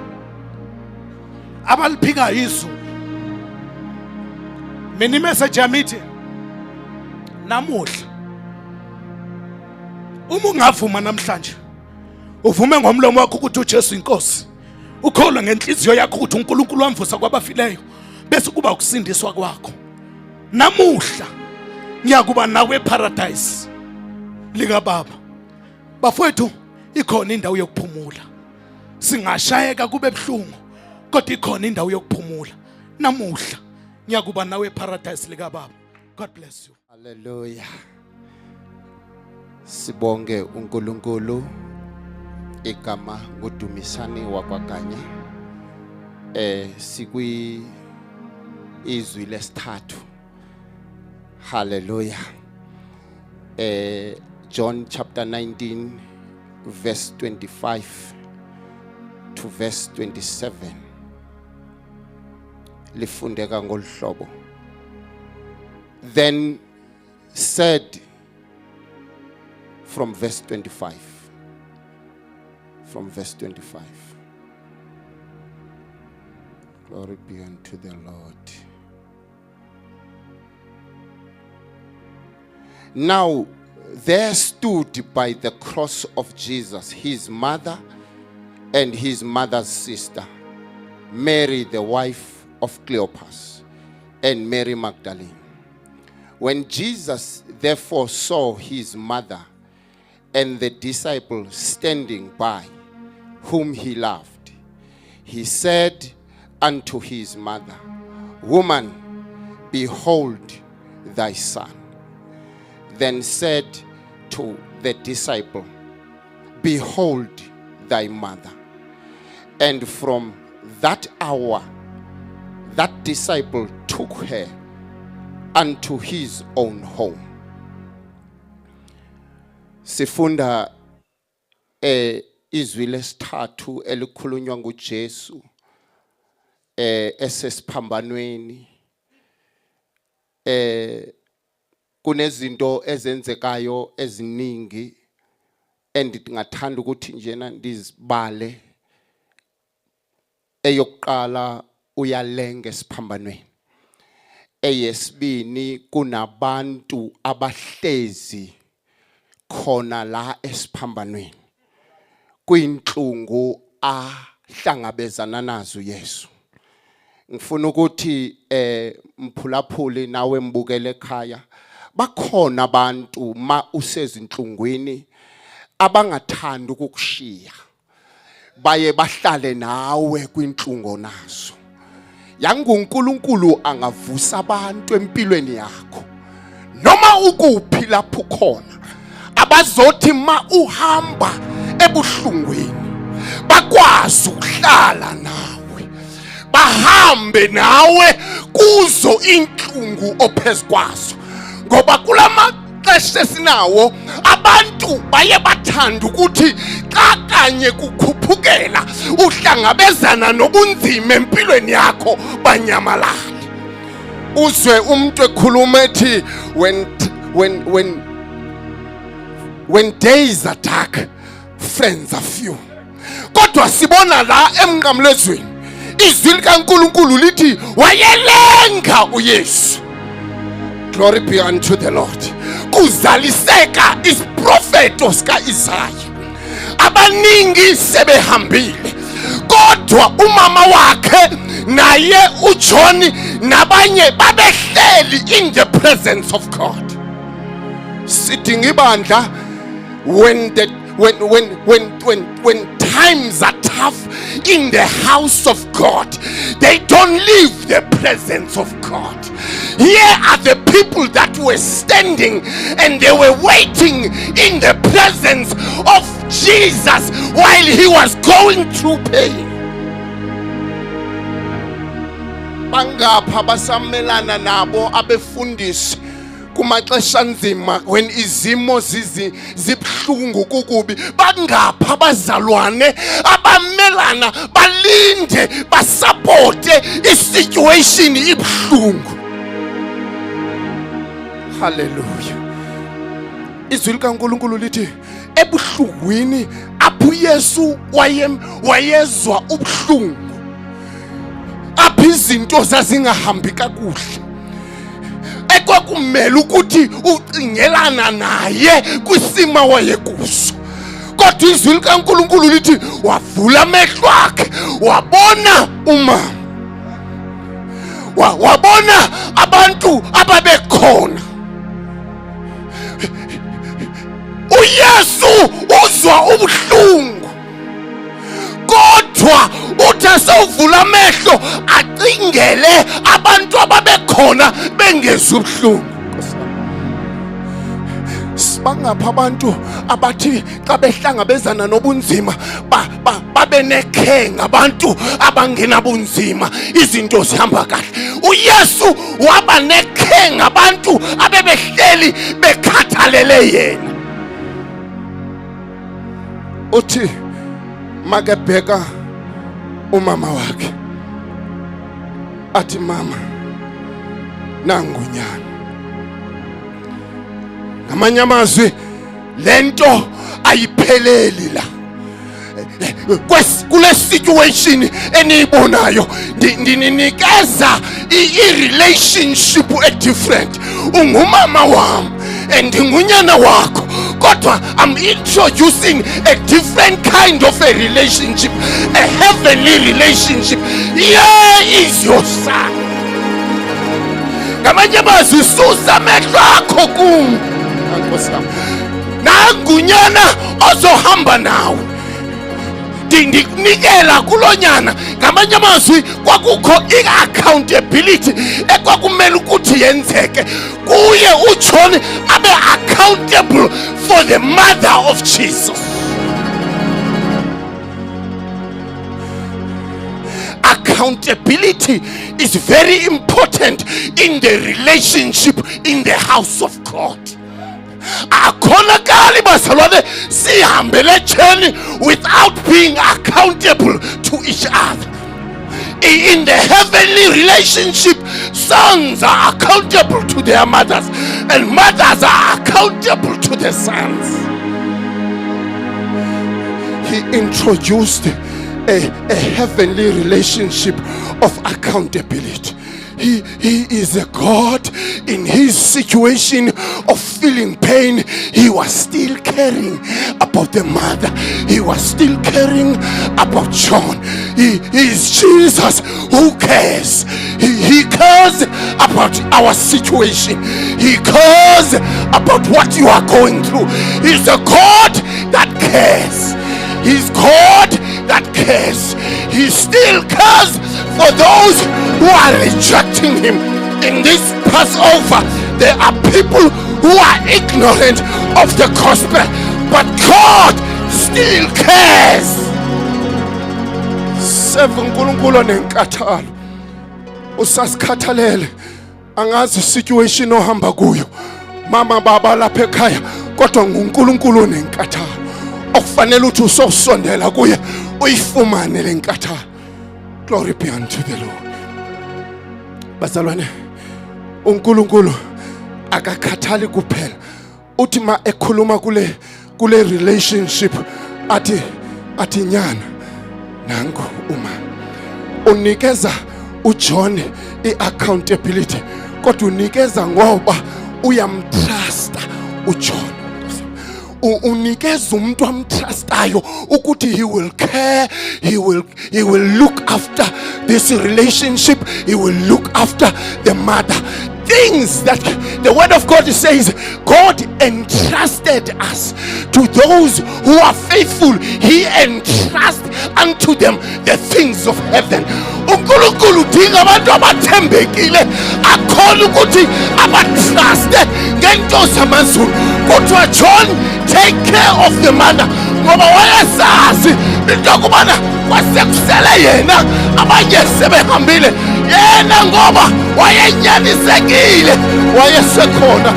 abaliphika izulu. Mina imessage yami ithi namuhla uma ungavuma namhlanje uvume ngomlomo wakho ukuthi uJesu inkosi, ukholwa ngenhliziyo yakho ukuthi uNkulunkulu wamvusa kwabafileyo, bese kuba ukusindiswa kwakho, namuhla ngiyakuba nawe eparadise lika Baba. Bafowethu, ikhona indawo yokuphumula. Singashayeka kube buhlungu, kodwa ikhona indawo yokuphumula. Namuhla ngiyakuba nawe eparadise lika Baba. God bless you. Hallelujah. Sibonge uNkulunkulu, igama ngudumisani wakwaganya. Sikwi izwi lesithathu. Hallelujah. John chapter 19 verse 25 to verse 27. Lifundeka ngolu hlobo. Then said from verse 25. From verse 25. Glory be unto the Lord. Now there stood by the cross of Jesus his mother and his mother's sister, Mary the wife of Cleopas, and Mary Magdalene. When Jesus therefore saw his mother and the disciple standing by, whom he loved, he said unto his mother, Woman, behold thy son. Then said to the disciple, Behold thy mother. And from that hour, that disciple took her unto his own home. Sifunda izwi lesithathu elikhulunywa nguJesu esesiphambanweni. Kunezinto ezenzekayo eziningi endingathanda ukuthi njena ndizibale. Eyokuqala uyalenga esiphambanweni. Eyesibini kunabantu abahlezi khona la esiphambanweni. Kuyinhlungu ahlangabezana nazo Yesu. Ngifuna ukuthi mphulaphuli nawe mbukele ekhaya, bakhona abantu ma usezinhlungwini abangathanda ukukushiya, baye bahlale nawe kwinhlungu nazo. YanguNkulunkulu angavusa abantu empilweni yakho noma ukuphi lapho khona, abazothi ma uhamba ebuhlungwini bakwazi ukuhlala nawe, bahambe nawe kuzo inhlungu ophezukwazo. Ngoba kulamaxesha esinawo abantu baye bathanda ukuthi xa kanye kukhuphukela uhlangabezana nobunzima empilweni yakho banyamalale. Uzwe umuntu ekhuluma ethi when days are dark, friends are few. Kodwa sibona la emnqamlezweni izwi likaNkulunkulu lithi wayelenga uYesu. Glory be unto the Lord. Kuzaliseka isiprofeto sika Isaya. Abaningi sebehambile, kodwa umama wakhe naye uJohn nabanye babehleli in the presence of God. Sitting ibandla, when times are tough in the house of God, they don't leave the presence of God. Here are the people that were standing and they were waiting in the presence of Jesus while he was going through pain. Bangapha basamelana nabo abefundisi kumaxesha nzima, when izimo zibhlungu kukubi. Bangapha bazalwane abamelana balinde basupporte isituation ibhlungu. Hallelujah. Izwi likaNkulunkulu lithi ebuhlungwini apho Yesu wayezwa ubuhlungu, apho izinto zazingahambi kakuhle, ekwakumele ukuthi ucingelana naye kwisimo wayekuso. Kodwa izwi likaNkulunkulu lithi wavula amehlo akhe wabona umama, wabona abantu ababekhona. uYesu uzwa ubuhlungu, kodwa uthi asewuvula amehlo acingele abantu ababekhona bengezwa ubuhlungu. Bangapha abantu abathi xa behlangabezana nobunzima babe nekhenga, abantu abangenabunzima izinto zihamba kahle. uYesu waba nekhenga abantu abebehleli bekhathalele yena. Uthi makebheka umama wakhe athi, mama nangunyana. Ngamanye amazwi lento ayipheleli la kule situation eniyibonayo. Ndinikeza i-relationship different. Ungumama wami and ngunyana wakho, kodwa I'm introducing a different kind of a relationship, a heavenly relationship. Here is your son. Ngamanye amazwi susa amehlo akho kum, nangunyana ozohamba nawe. Ndikunikela kulonyana. Ngamanye amazwi kwakukho i-accountability ekwakumele ukuthi yenzeke kuye. uJohn abe accountable for the mother of Jesus. Accountability is very important in the relationship in the house of God. Akhonakali bazalwane sihambele journey without being accountable to each other. In the heavenly relationship, sons are accountable to their mothers and mothers are accountable to their sons. He introduced a heavenly relationship of accountability. He is a God. In his situation of feeling pain, he was still caring about the mother. He was still caring about John. He is Jesus who cares. He cares about our situation. He cares about what you are going through. He's a God that cares. He's God that cares. He still cares for those who are rejecting him. In this Passover, there are people who are ignorant of the gospel, but God still cares. UNkulunkulu nenkathalo usasikhathalele. Angazi situation ohamba kuyo mama baba lapha ekhaya, kodwa nguNkulunkulu nenkathalo okufanele uthi usosondela kuye uyifumane lenkathalo. Glory be unto the Lord. Bazalwane, uNkulunkulu akakhathali kuphela. Uthi ma ekhuluma kule relationship athi nyana nangu umama. Unikeza uJohn i-accountability, kodwa unikeza ngoba uyamtrusta uJohn. Unikeza umuntu amtrustayo ukuthi he will care, he will look after this relationship, he will look after the mother. Things that the word of God says, God entrusted us to those who are faithful. He entrusts unto them the things of heaven. uNkulunkulu udinga abantu abathembekile, akhona ukuthi abatruste ngento zamazulu. Kuthiwa John, take care of the mother, ngoba wayesazi into kubana kwasekusele yena, abanye sebehambile, yena ngoba wayenyanisekile, wayesekhona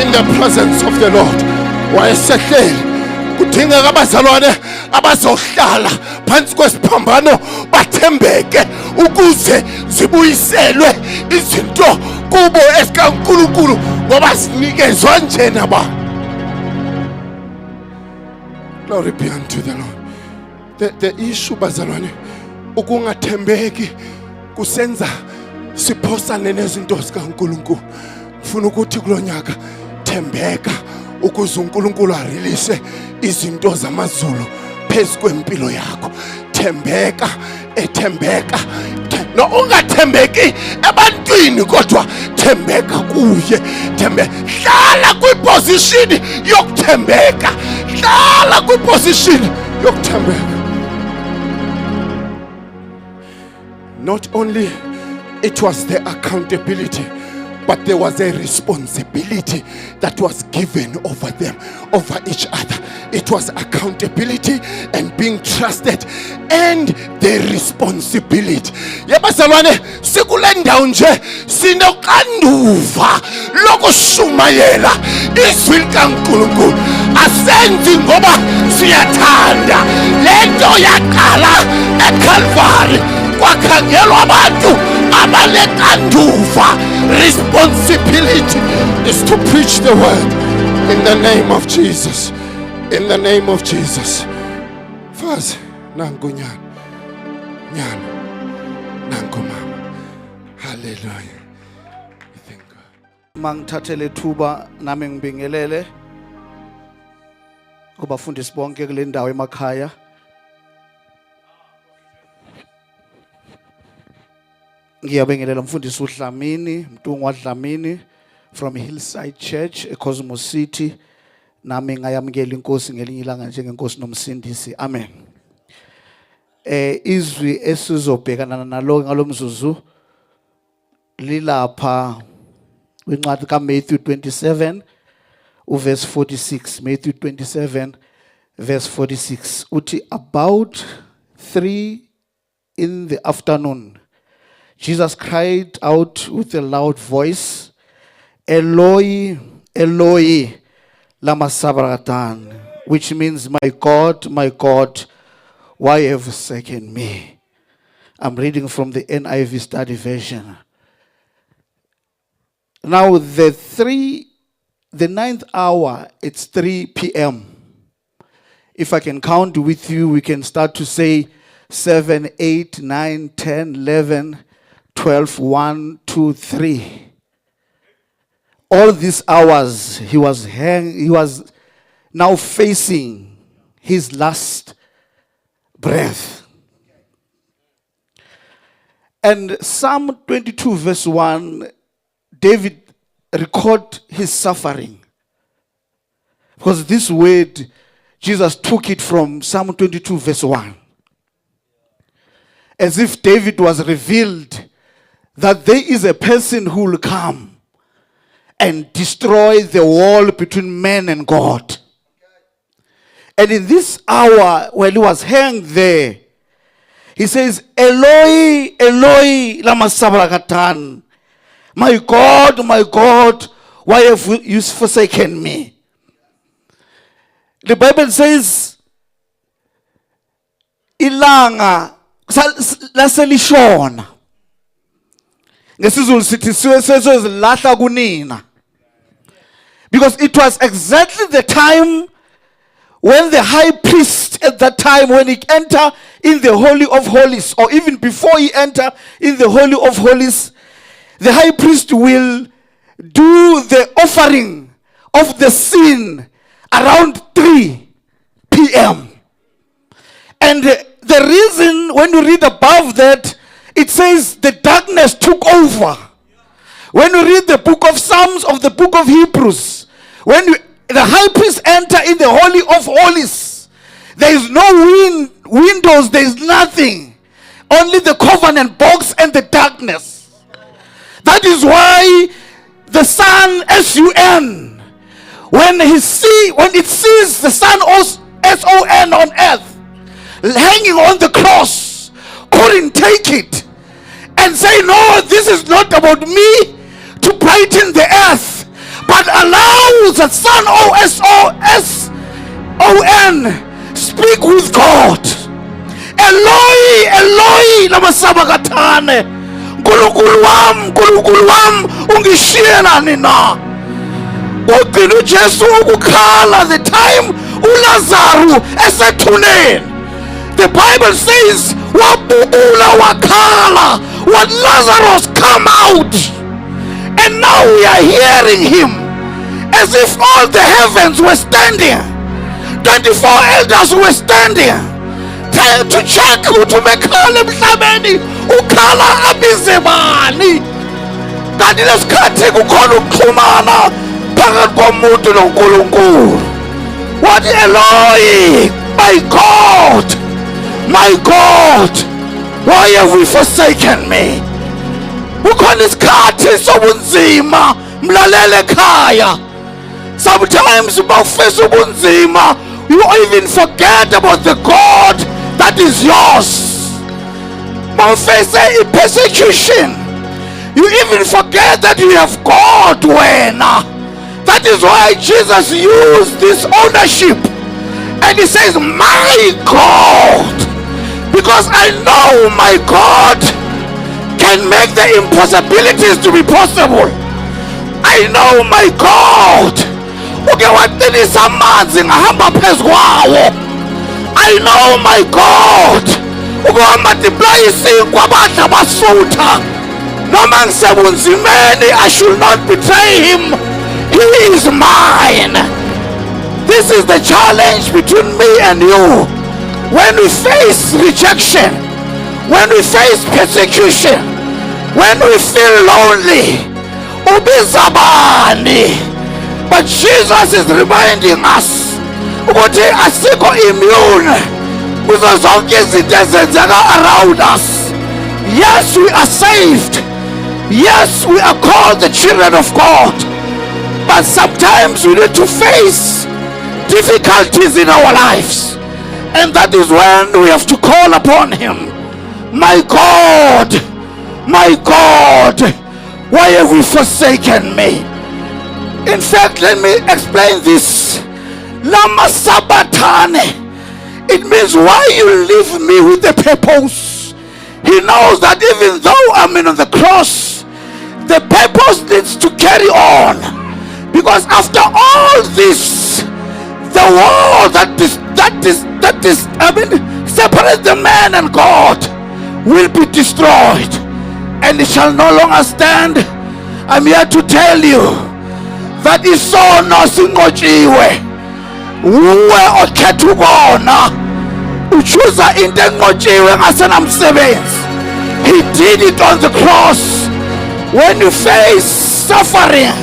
in the presence of the Lord, wayesehleli. Kudingeka abazalwane abazohlala phansi kwesiphambano bathembeke ukuze zibuyiselwe izinto kubo esikaNkulunkulu ngoba sinikezwe nje naba. Glory be unto the Lord. The issue bazalwane ukungathembeki kusenza siphosane nezinto zikaNkulunkulu. Ngifuna ukuthi kulonyaka thembeka ukuze uNkulunkulu arelease izinto zamazulu phezu kwempilo yakho. Thembeka, ethembeka. No, ungathembeki ebantwini kodwa thembeka kuye. Hlala kwiposition yokuthembeka. Hlala kwiposition yokuthembeka. Not only it was the accountability, but there was a responsibility that was given over them, over each other. It was accountability and being trusted and the responsibility. Yabazalwane, sikule ndawo nje sinoxanduva lokushumayela izwi likaNkulunkulu. Asenzi ngoba siyathanda. Lento yaqala eCalvary. Kwakhangelwa abantu abanekanduva. Responsibility is to preach the word in the name of Jesus. In the name of Jesus. Fazi nangu nyana. Nyana. Nangu mama. Hallelujah. Thank God. Mangithathele thuba nami ngibingelele kubafundisi bonke kule ndawo emakhaya. Ngiyabingelela umfundisi uDlamini, Mtungu waDlamini from Hillside Church eCosmos City. Nami ngayamukela inkosi ngelinye ilanga njengenkosi nomsindisi. Amen. Izwi esizobhekana nalo ngalomzuzu lilapha kwincwadi kaMatthew 27 uverse 46. Matthew 27 verse 46 uthi, about 3 in the afternoon Jesus cried out with a loud voice, Eloi, Eloi, lama sabachthani, which means, my God, why have you forsaken me? I'm reading from the NIV Study Version. Now the ninth hour, it's 3 p.m. If I can count with you, we can start to say 7, 8, 9, 10, 11, 12, 1, 2, 3. All these hours, he was now facing his last breath. And Psalm 22 verse 1, David recorded his suffering. Because this word, Jesus took it from Psalm 22 verse 1. As if David was revealed that there is a person who will come and destroy the wall between man and God. And in this hour, when he was hanged there, he says, Eloi, Eloi, lama sabachthani. My God, why have you forsaken me? The Bible says, ilanga laselishona. Ngesizulu sithi sezilahla kunina. Because it was exactly the time when the high priest at that time, when he entered in the Holy of Holies, or even before he entered in the Holy of Holies, the high priest will do the offering of the sin around 3 p.m. And the reason, when you read above that, it says the darkness took over. When you read the book of Psalms, of the book of Hebrews, when the high priest enter in the Holy of Holies, there is no windows, there is nothing. Only the covenant box and the darkness. That is why the sun, S-U-N, when it sees the sun, S-O-N, on earth, hanging on the cross, couldn't take it and say, no, this is not about me to brighten the earth, but allow the sun, S-O-N, speak with God. Eloi, Eloi, lama sabachthani. Nkulunkulu wam, ungishiyelani na? Ugcina uJesu ukukhala the time uLazarus esethuneni. The Bible says, wabubula wakhala, when Lazarus come out. And now now we are hearing him as if all the heavens were standing. 24 elders were standing, trying to check ukuthi umekhala emhlabeni ukhala abize bani. Kanti lesikhathi kukhona ukuxhumana phakathi komuntu noNkulunkulu. What Eloi, my God, why have we forsaken me? Kukhona isikhathi sobunzima, mlalele ekhaya. Sometimes mawufisa ubunzima, you even forget about the God that is yours. Mawufisa persecution, you even forget that you have God wena. That is why Jesus used this ownership. And he says, my God. Because I know my God can make the impossibilities to be possible. I know my God. I know my God. I should not betray him. He is mine. This is the challenge between me and you. When we face rejection, when we face persecution, when we feel lonely, ubizabani. But Jesus is reminding us ukuthi asikho immune kuzo zonke izinto ezenzeka around us. Yes, we are saved. Yes, we are called the children of God. But sometimes we need to face difficulties in our lives. And that is when we have to call upon him. My God, why have you forsaken me? In fact, let me explain this. Lama sabatane. It means why you leave me with the purpose. He knows that even though I'm on the cross, the purpose needs to carry on. Because after all this, the wall that separates the man and God will be destroyed, and it shall no longer stand. I'm here to tell you that isono sinqotshiwe. Uwe okhetha ukona uchuza into enqotshiwe ngasenamsebenzi. He did it on the cross. When you face suffering,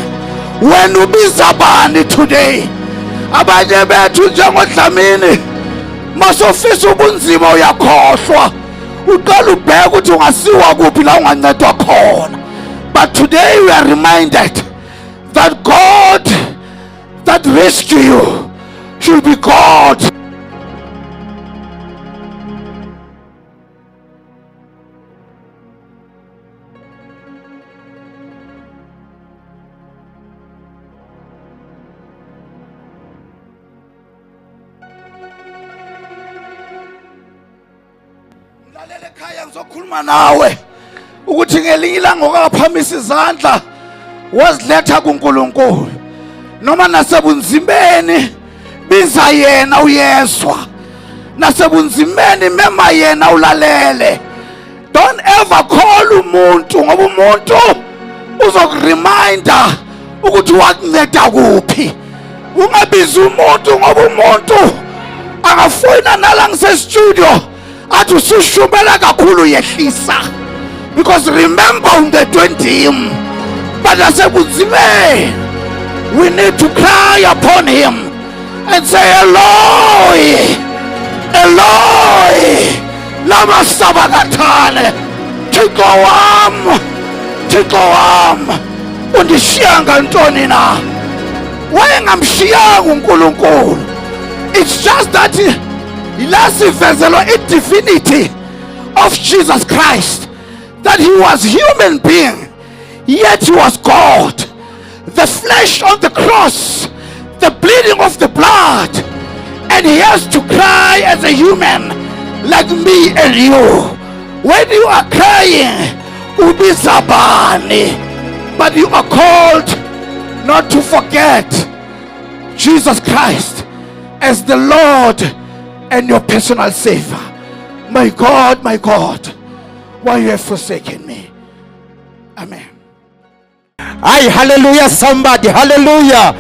when ubiza bani today, abanye bethu njengodlamini masofisa ubunzima uyakhohlwa, uqala ubheka ukuthi ungasiwa kuphi la ungancedwa khona. But today we are reminded that God that rescue you should be God. Mlalele ekhaya ngizokhuluma nawe ukuthi ngelinye ilanga okaphamisa izandla waziletha kuNkulunkulu, noma nasebunzimeni biza yena uyezwa, nasebunzimeni mema yena ulalele. Don't ever call umuntu ngoba umuntu uzokureminder ukuthi wakunceda kuphi. Ungabiza umuntu ngoba umuntu angafuna nala ngisestudio athi usushumela kakhulu yehlisa. Because remember on the 20th, but nasebunzimeni we need to cry upon him and say, Eloi, Eloi, lama sabachthani. Thixo wami, undishiyanga ntoni na? Wayengamshiyanga uNkulunkulu. It's just that ilasivezelo divinity of Jesus Christ, that he was human being, yet he was God. The flesh on the cross, the bleeding of the blood, and he has to cry as a human like me and you. When you are crying, ubizabani, but you are called not to forget Jesus Christ as the Lord and your personal Savior. My God, why you have forsaken me? Amen. Aye, hallelujah, somebody, hallelujah.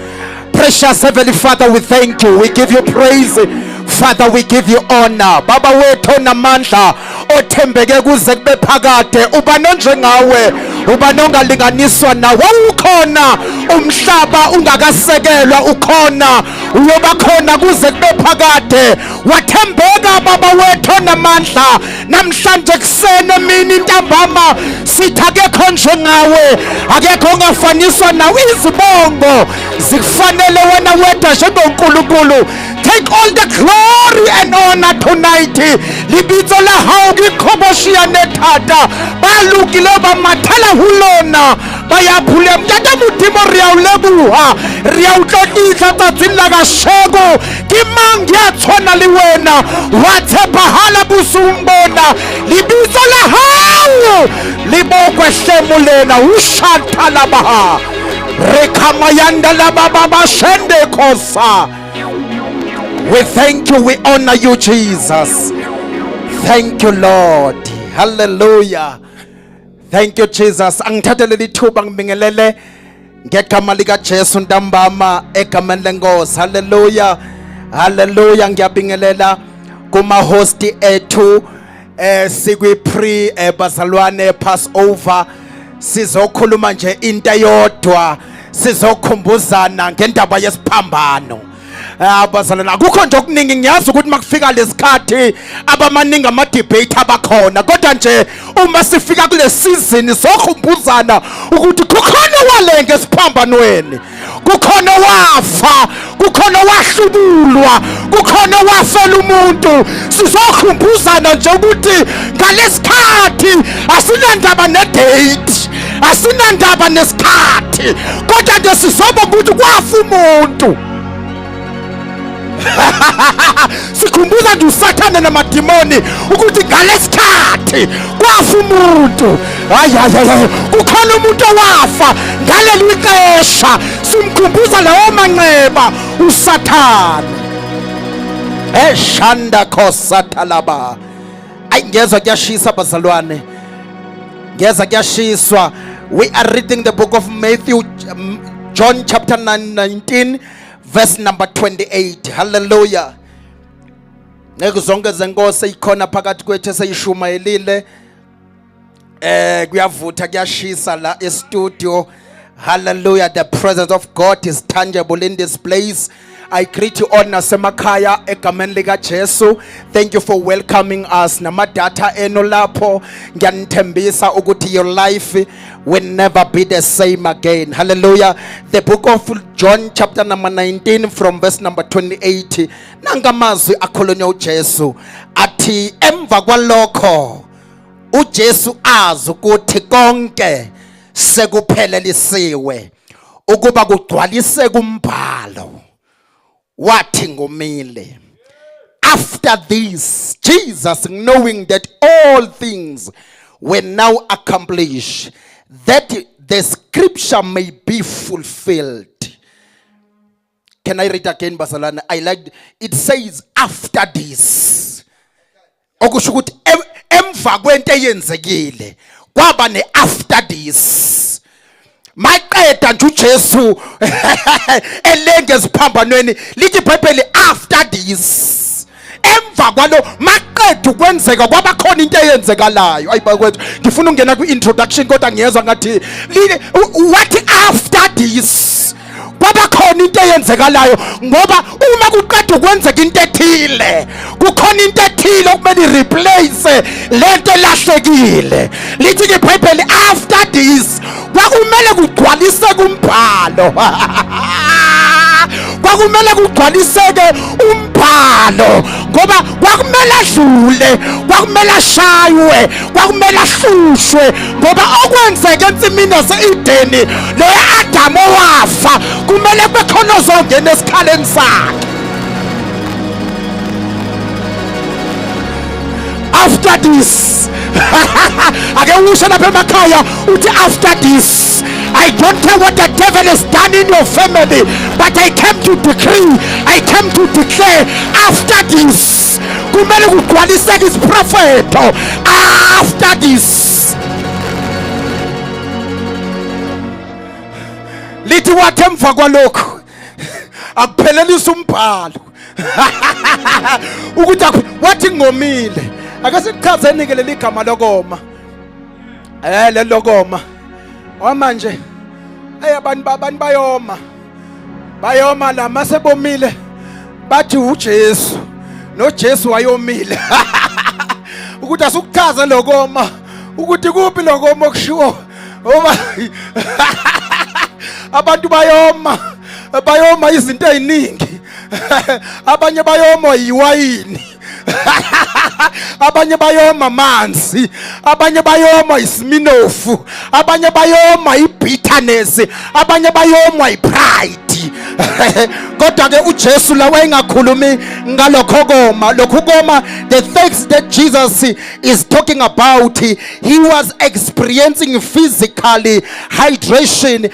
Precious Heavenly Father, we thank you. We give you praise. Father, we give you honor. Baba wethu namandla othembeke kuze kube phakade uba nonjengawe, uba nongalinganiswa nawe. Ukhona umhlaba ungakasekelwa, ukhona uyoba khona kuze kube phakade. Wathembeka baba wethu namandla, namhlanje kusene mini ntambama sithi akekho njengawe, akekho ongafaniswa nawe. Izibongo zikufanele wena wedwa njengoNkulunkulu. Take all the glory and honor tonight. Libitso la hao ngikhoboshia nethata balukile bamathela hulona bayaphule mtata modimo re a o leboha, re a o tlotisa tsatsing la kasheko. Ke mang ya tshwana le wena wa tshepahala bosong bona. Libitso la hao libokwe hlemolena ushatha la baha rekamayanda la baba bashende kosa. We thank you, we honor you, Jesus. Thank you, Lord. Hallelujah. Thank you, Jesus. Angithathe lithuba ngibingelele ngegama lika Jesu ntambama egameni lenkosi. Hallelujah. Hallelujah. Ngiyabingelela kuma host ethu sikwi pre bazalwane Passover. Sizokhuluma nje into eyodwa, sizokhumbuzana ngendaba yesiphambano. Abazalwana akukho nje okuningi, ngiyazi ukuthi makufika lesikhathi abamaningi ama debate abakhona, kodwa nje uma sifika kule season sokhumbuzana ukuthi kukhona walenge esiphambanweni, kukhona wafa, kukhona wahlubulwa, kukhona wafela umuntu. Sizokhumbuzana nje ukuthi ngalesikhathi asinandaba ne-date, asinandaba nesikhathi, kodwa nje sizoba ukuthi kwafa umuntu. Sikhumbuza nje usathane namadimoni ukuthi ngalesikhathi kwafa umuntu. Hayi kukhona umuntu owafa ngaleli xesha. Simkhumbuza lawo manxeba usathane eshanda khosathalaba. Ayingezwa kuyashisa bazalwane, ngeza kuyashiswa. We are reading the book of Matthew, John chapter 19 verse number 28. Hallelujah. Ngeke zonke zenkosi ikhona phakathi kwethu eseyishumayelile. Kuyavutha kuyashisa la e-studio. Hallelujah. The presence of God is tangible in this place. I greet you all nasemakhaya egameni lika Jesu. Thank you for welcoming us. Namadata eno lapho ngiyanithembisa ukuthi your life will never be the same again. Hallelujah. The book of John chapter number 19 from verse number 28. Nangamazwi akhulunywa uJesu athi emva kwalokho uJesu azi ukuthi konke sekuphelelisiwe ukuba kugcwalise kumbhalo. Wathi ngomile. After this, Jesus, knowing that all things were now accomplished, that the scripture may be fulfilled. Can I read again, Basalana? I like it says after this. Okusho ukuthi emva kwento eyenzekile kwaba ne after this. Maqeda nje uJesu elenge esiphambanweni lithi iBhayibheli after this. Emva kwalo maqeda ukwenzeka kwaba khona into eyenzekalayo. Ayibakwethu ngifuna ungena kwi-introduction kodwa ngiyezwa ngathi what after this. Kwaba khona into eyenzekalayo ngoba uma kuqeda ukwenzeka into ethile kukhona into ethile okumele replace lento elahlekile. Lithi ke iBhayibheli after this kwakumele kugcwalise kumbhalo. Kwakumele kugcwaliseke umbhalo ngoba kwakumele adlule, kwakumele ashaywe, kwakumele ahlushwe ngoba okwenzeka ensimini yase-Edeni lo Adamu wafa kumele kube khona ozongena esikhaleni sakhe. After this ake usho lapha emakhaya uthi after this. I don't care what the devil has done in your family, but I came to decree, I came to declare after this kumele kugcwaliseke isiprofeto. After this lithi wathi emva kwalokho akuphelelisa umbhalo ukuthi wathi ngomile. Ake sikuchazeni ke leli gama lokoma. Le lokoma manje abantu bayoma la masebomile bathi uJesu noJesu wayomile ukuthi asikuchaza lokoma ukuthi kuphi lokoma okushiwo oba abantu bayoma izinto eziningi abanye bayoma yiwayini abanye bayoma manzi, abanye bayoma isiminofu, abanye bayoma ibitterness, abanye bayoma ipride. Kodwa ke uJesu la wayengakhulumi ngalokho koma. Lokho koma, the things that Jesus is talking about, he was experiencing physically hydration,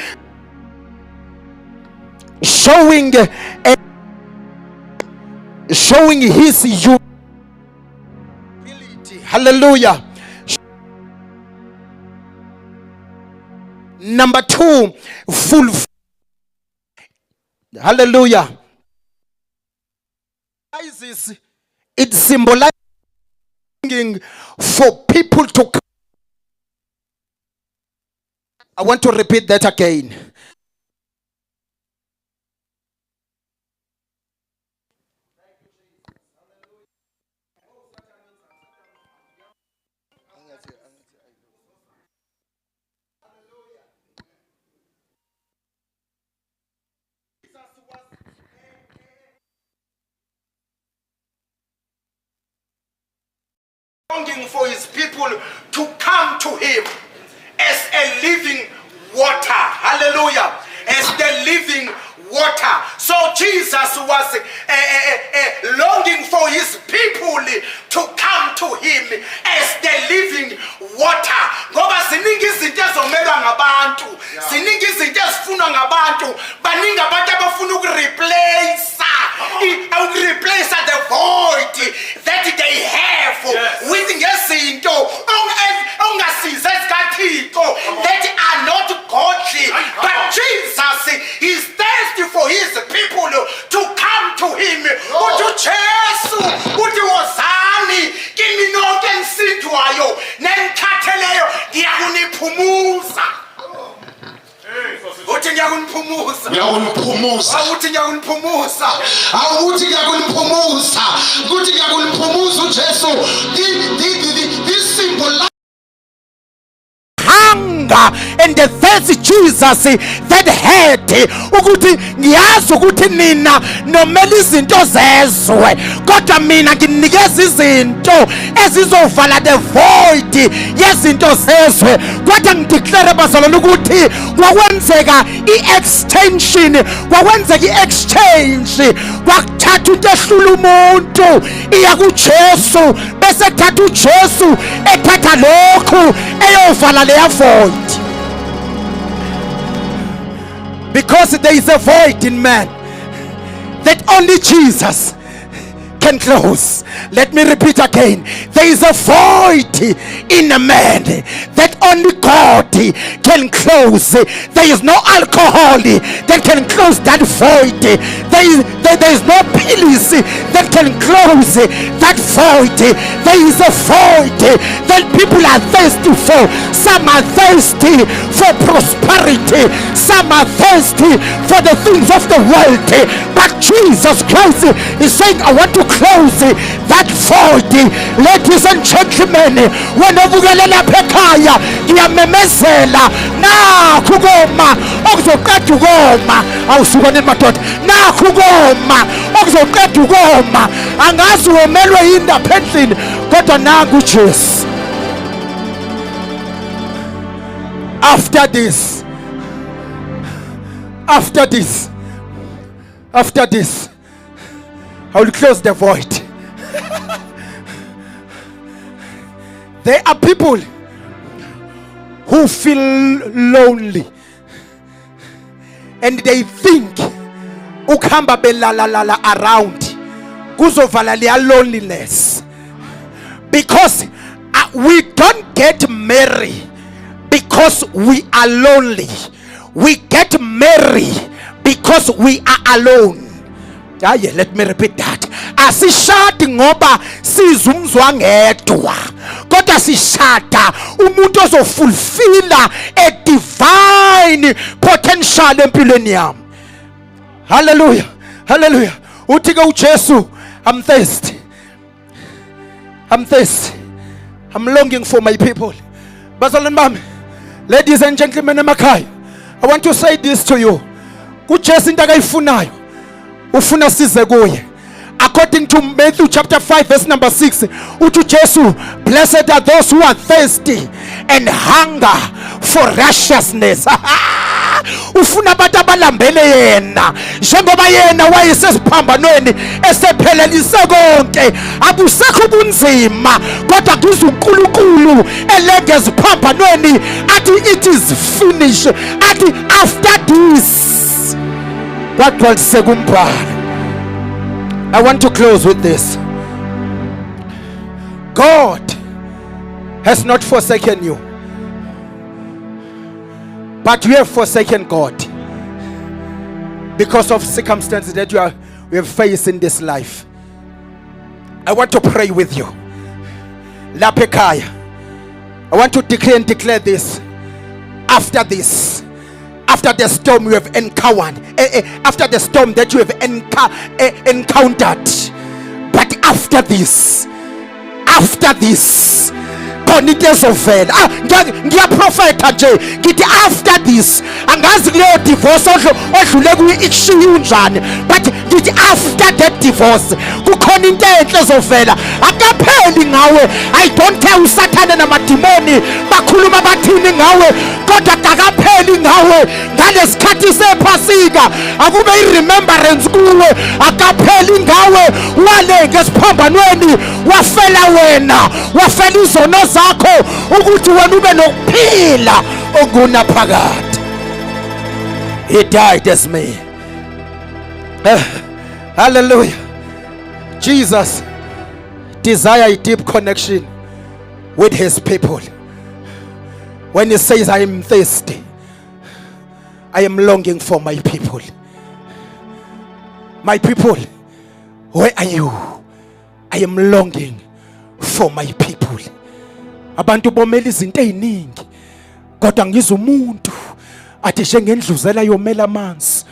showing his humility. Hallelujah. Number 2, full. Hallelujah. It symbolizing for people to come. I want to repeat that again. Longing for his people to come to him as a living water. Hallelujah. As the living water. So Jesus was longing for his people to come to him as the living water. Ngoba ziningi izinto ezomelwa ngabantu, ziningi izinto ezifunwa ngabantu, baningi abantu abafuna ukureplace the void that they have with ngezinto ongasize zikaThixo that are not godly. But Jesus is thirsty for his people to come to him. Uthi uJesu uthi wozani kimi nonke nisindwayo nenkhatheleyo ngiyakuniphumuza. Uthi ngiyakuniphumuza. Awuthi ngiyakuniphumuza. Awuthi ngiyakuniphumuza. Kuthi ngiyakuniphumuza uJesu. This symbol hunger and the thirst Jesus that had ukuthi ngiyazi ukuthi nina nomela izinto zezwe, kodwa mina nginikeza izinto ezizovala the void yezinto zezwe. Kodwa ngideclare bazalwane ukuthi kwakwenzeka i-extension, kwakwenzeka i-exchange, kwakuthatha into ehlula umuntu iya kuJesu, bese kuthatha uJesu ethatha lokhu eyovala leya void. Because there is a void in man that only Jesus can close. Let me repeat again. There is a void in a man that only God can close. There is no alcohol that can close that void. There is no pills that can close that void. There is a void that people are thirsty for. Some are thirsty for prosperity. Some are thirsty for the things of the world. But Jesus Christ is saying, I want to close that void. Ladies and gentlemen, wena obukelela ekhaya ngiyamemezela nakho ukoma okuzoqeda ukoma. Awusukone madoda, nakho ukoma okuzoqeda ukoma. Angazi womelwe yini apha endlini, kodwa nangu uJesu. After this, I will close the void. There are people who feel lonely and they think ukuhamba belalala around kuzovala leya loneliness, because we don't get married because we are lonely. we get married because we are alone. Yeah, let me repeat that. Asishadi ngoba sizumzwangedwa, kodwa sishada umuntu ozofulfilla a divine potential empilweni yami. Hallelujah, hallelujah. Uthi ke uJesu, I'm thirsty, I'm thirsty, I'm longing for my people. Bazalwane bami, ladies and gentlemen emakhaya, I want to say this to you. uJesu into akayifunayo ufuna size kuye. According to Matthew chapter 5 verse number 6, uthi uJesu, blessed are those who are thirsty and hunger for righteousness. Ufuna abantu abalambele yena, njengoba yena wayesesiphambanweni esephelelise konke, abusekho ubunzima, kodwa kuze uNkulunkulu elenge esiphambanweni athi it is finished, athi after this kwagcwaliseka umbhalo. I want to close with this. God has not forsaken you, but you have forsaken God because of circumstances that you have faced in this life. I want to pray with you. Lapekaya, I want to declare and declare this. After this, after the storm you have encountered, after the storm that you have encountered, but after this, khona into ezovela. Ngiyaprofetha nje ngithi after this, angazi kuleyo divorce odlule kuyi-issue unjani, but ngithi after that divorce kukhona into enhle ezovela. Akapheli ngawe. I don't care usathane namadimoni bakhuluma bathini ngawe, kodwa akapheli ngawe. Ngalesikhathi sephasika akube i-remembrance kuwe. Akapheli ngawe. Wale ngesiphambanweni wafela wena, wafela izono zakho ukuthi wena ube nokuphila okunaphakade. He died as me. Hallelujah. Jesus desire a deep connection with his people. When he says, I am thirsty, I am longing for my people. My people, where are you? I am longing for my people. Abantu bomela izinto eziningi, kodwa ngizwe umuntu athi njengendluzela yomela amanzi,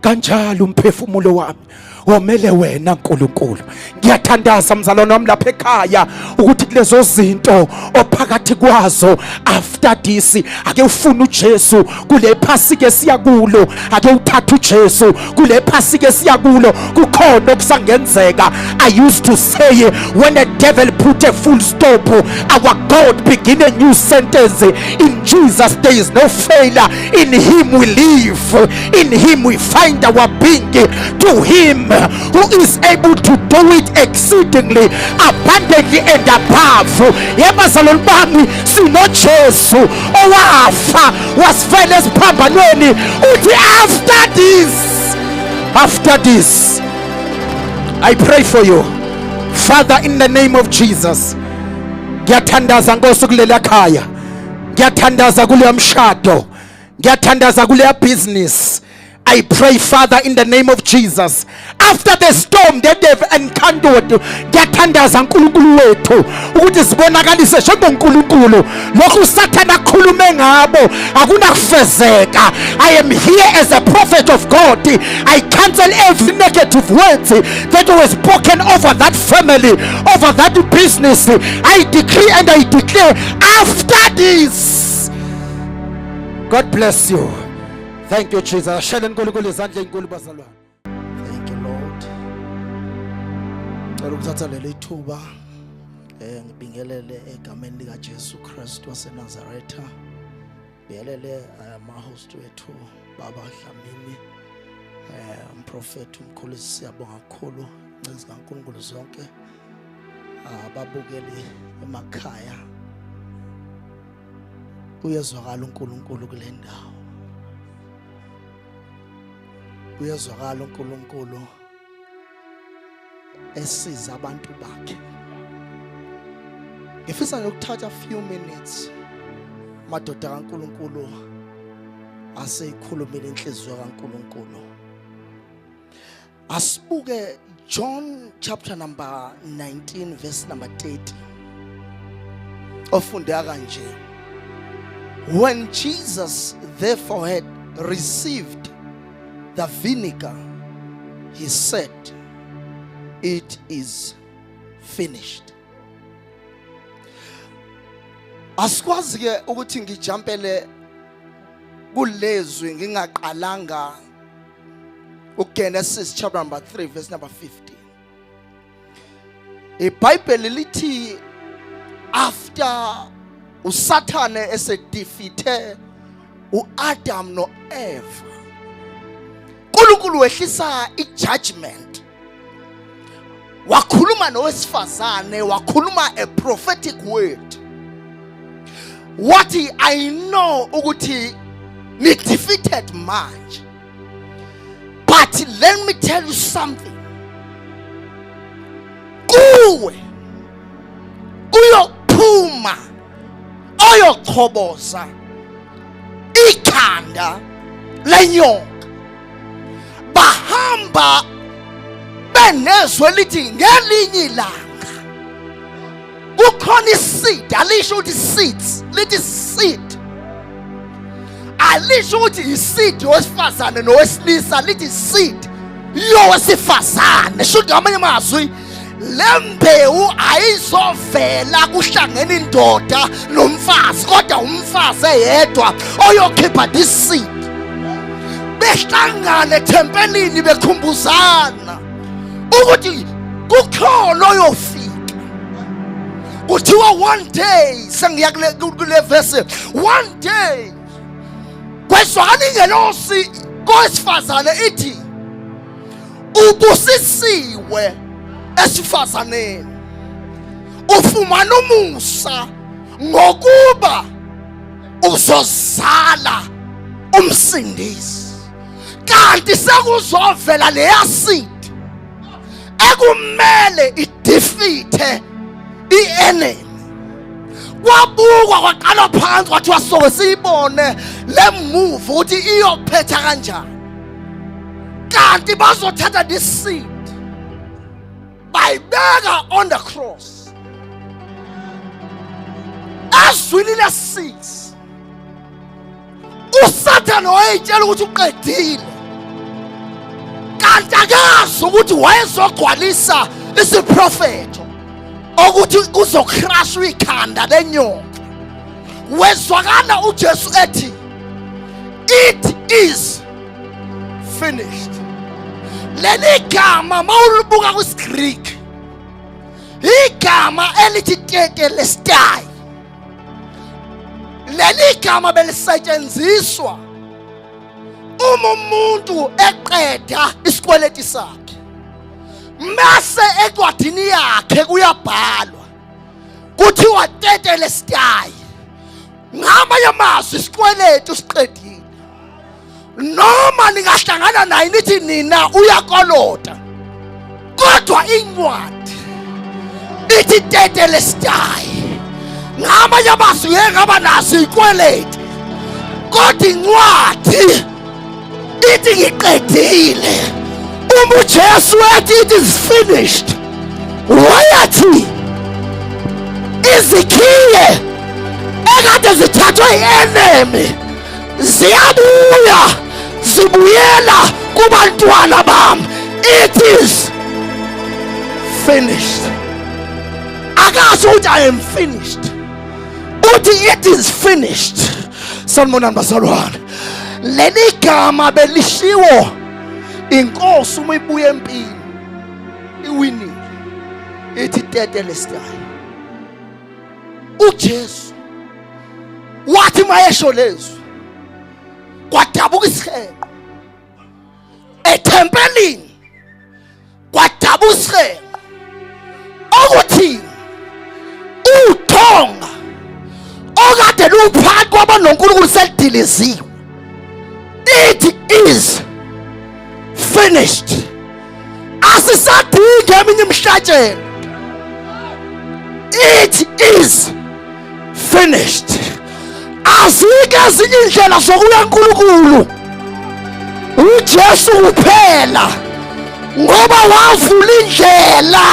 kanjalo umphefumulo wami womele wena Nkulunkulu. Ngiyathandaza mzalwane wami lapha ekhaya ukuthi kulezo zinto ophakathi kwazo after this, ake ufuna uJesu kule phasika esiya kulo, ake uthathe uJesu kule phasika esiya kulo. Kukhona okusangenzeka. I used to say, when the devil put a full stop, our God begin a new sentence. In Jesus there is no failure. In him we live, in him we find our being. To him who is able to do it exceedingly abundantly and above. Yebazalwane bami, sino Jesu owafa wasifela esiphambanweni. Uthi after this I pray for you, Father, in the name of Jesus. Ngiyathandaza Nkosi kulela khaya, ngiyathandaza kule mshado, ngiyathandaza kule business. I pray, Father, in the name of Jesus, after the storm that they've encountered, ngiyathandaza uNkulunkulu wethu ukuthi sibonakalise njengoNkulunkulu lokhu Sathana akhulume ngabo akunakufezeka. I am here as a prophet of God. I cancel every negative words that was spoken over that family, over that business. I decree and I declare, after this, God bless you. Thank you, Jesus. Thank you, Lord. Ngicela ukuthatha leli thuba ngibingelele egameni lika Jesu Kristu waseNazaretha. Ngibingelele ama-host wethu Baba Dlamini, umprofeti umkhulu, siyabonga kakhulu ncinci kaNkulunkulu zonke, ababukeli emakhaya. Uyezwakala uNkulunkulu kule ndawo. Uyezwakala uNkulunkulu esiza abantu bakhe. Ngifisa ukuthatha a few minutes madoda kaNkulunkulu asikhulumile inhliziyo kaNkuluNkulu. Asibuke John chapter number 19 verse number 30. Ofundeka kanje. When Jesus therefore had received the vinegar, he said, "It is finished." Asikwazi ke ukuthi ngijampele kulezwi ngingaqalanga uGenesis chapter number 3 verse number 15. IBhayibheli lithi after uSathane esedefeate uAdam noEva, uNkulunkulu wehlisa ijudgment, wakhuluma nowesifazane, wakhuluma a prophetic word. Wathi, I know ukuthi ni defeated manje, but let me tell you something. Kuwe uyophuma oyoqhoboza ikhanda lenyoka. Bahamba benezwe lithi ngelinye ilanga kukhona iseed, alisho ukuthi seeds, lithi seed, alisho ukuthi iseed yowesifazane nowesilisa, lithi seed yowesifazane. Sho ngamanye amazwi lembewu ayizovela kuhlangene indoda nomfazi, kodwa umfazi eyedwa oyokhipha this seed. Behlangane tempelini bekhumbuzana ukuthi kukhona oyofika. Kuthiwa one day, sengiya kule verse, one day kwezwakala ingelosi kowesifazane ithi ubusisiwe esifazaneni, ufumana umusa ngokuba uzozala umsindisi. Kanti sekuzovela leya seed ekumele idefeate i-enemy. Kwabukwa kwaqala phansi kwathiwa soke siyibone le move ukuthi iyophetha kanjani. Kanti bazothatha this seed bayibeka on the cross. Azwini le 6 uSathane wayetshela ukuthi uqedile, kanti akazi ukuthi wayezogcwalisa isiprofeto ukuthi uzocrush ikhanda lenyoka. Wezwakala uJesu ethi, "It is finished." Leli gama mawulibuka kwisiGreek, igama elithi tetelestai. Leli gama belisetshenziswa uma umuntu eqeda isikweleti sakhe, mase encwadini yakhe kuyabhalwa kuthiwa tetelestai. Ngamanye amazwi isikweleti usiqedile. Noma ningahlangana naye nithi nina uyakolota, kodwa incwadi ithi tetelestai. Ngamanye amazwi ngeke ngaba naso ikweleti, kodwa incwadi ithi ngiqedile. Uma uJesu ethi it is finished, wayathi izikhiye ekade zithathwe i-enemy ziyabuya zibuyela kubantwana bami. It is finished. Akazi ukuthi I am finished, uthi it is finished. Sanibonani bazalwane, leli gama belishiwo inkosi uma ibuya empini iwinile, ithi tetelestai. uJesu wathi mayesho lezwi kwadabuka isihenqo ethempelini, kwadabuka isihenqo ukuthi uthonga okade luphakathi kwabaNkulunkulu selidiliziwe. It is finished. Asisadingi eminye imihlatshelo. It is finished. azike ezinye indlela zokuya kuNkulunkulu, uJesu kuphela, ngoba wavula indlela.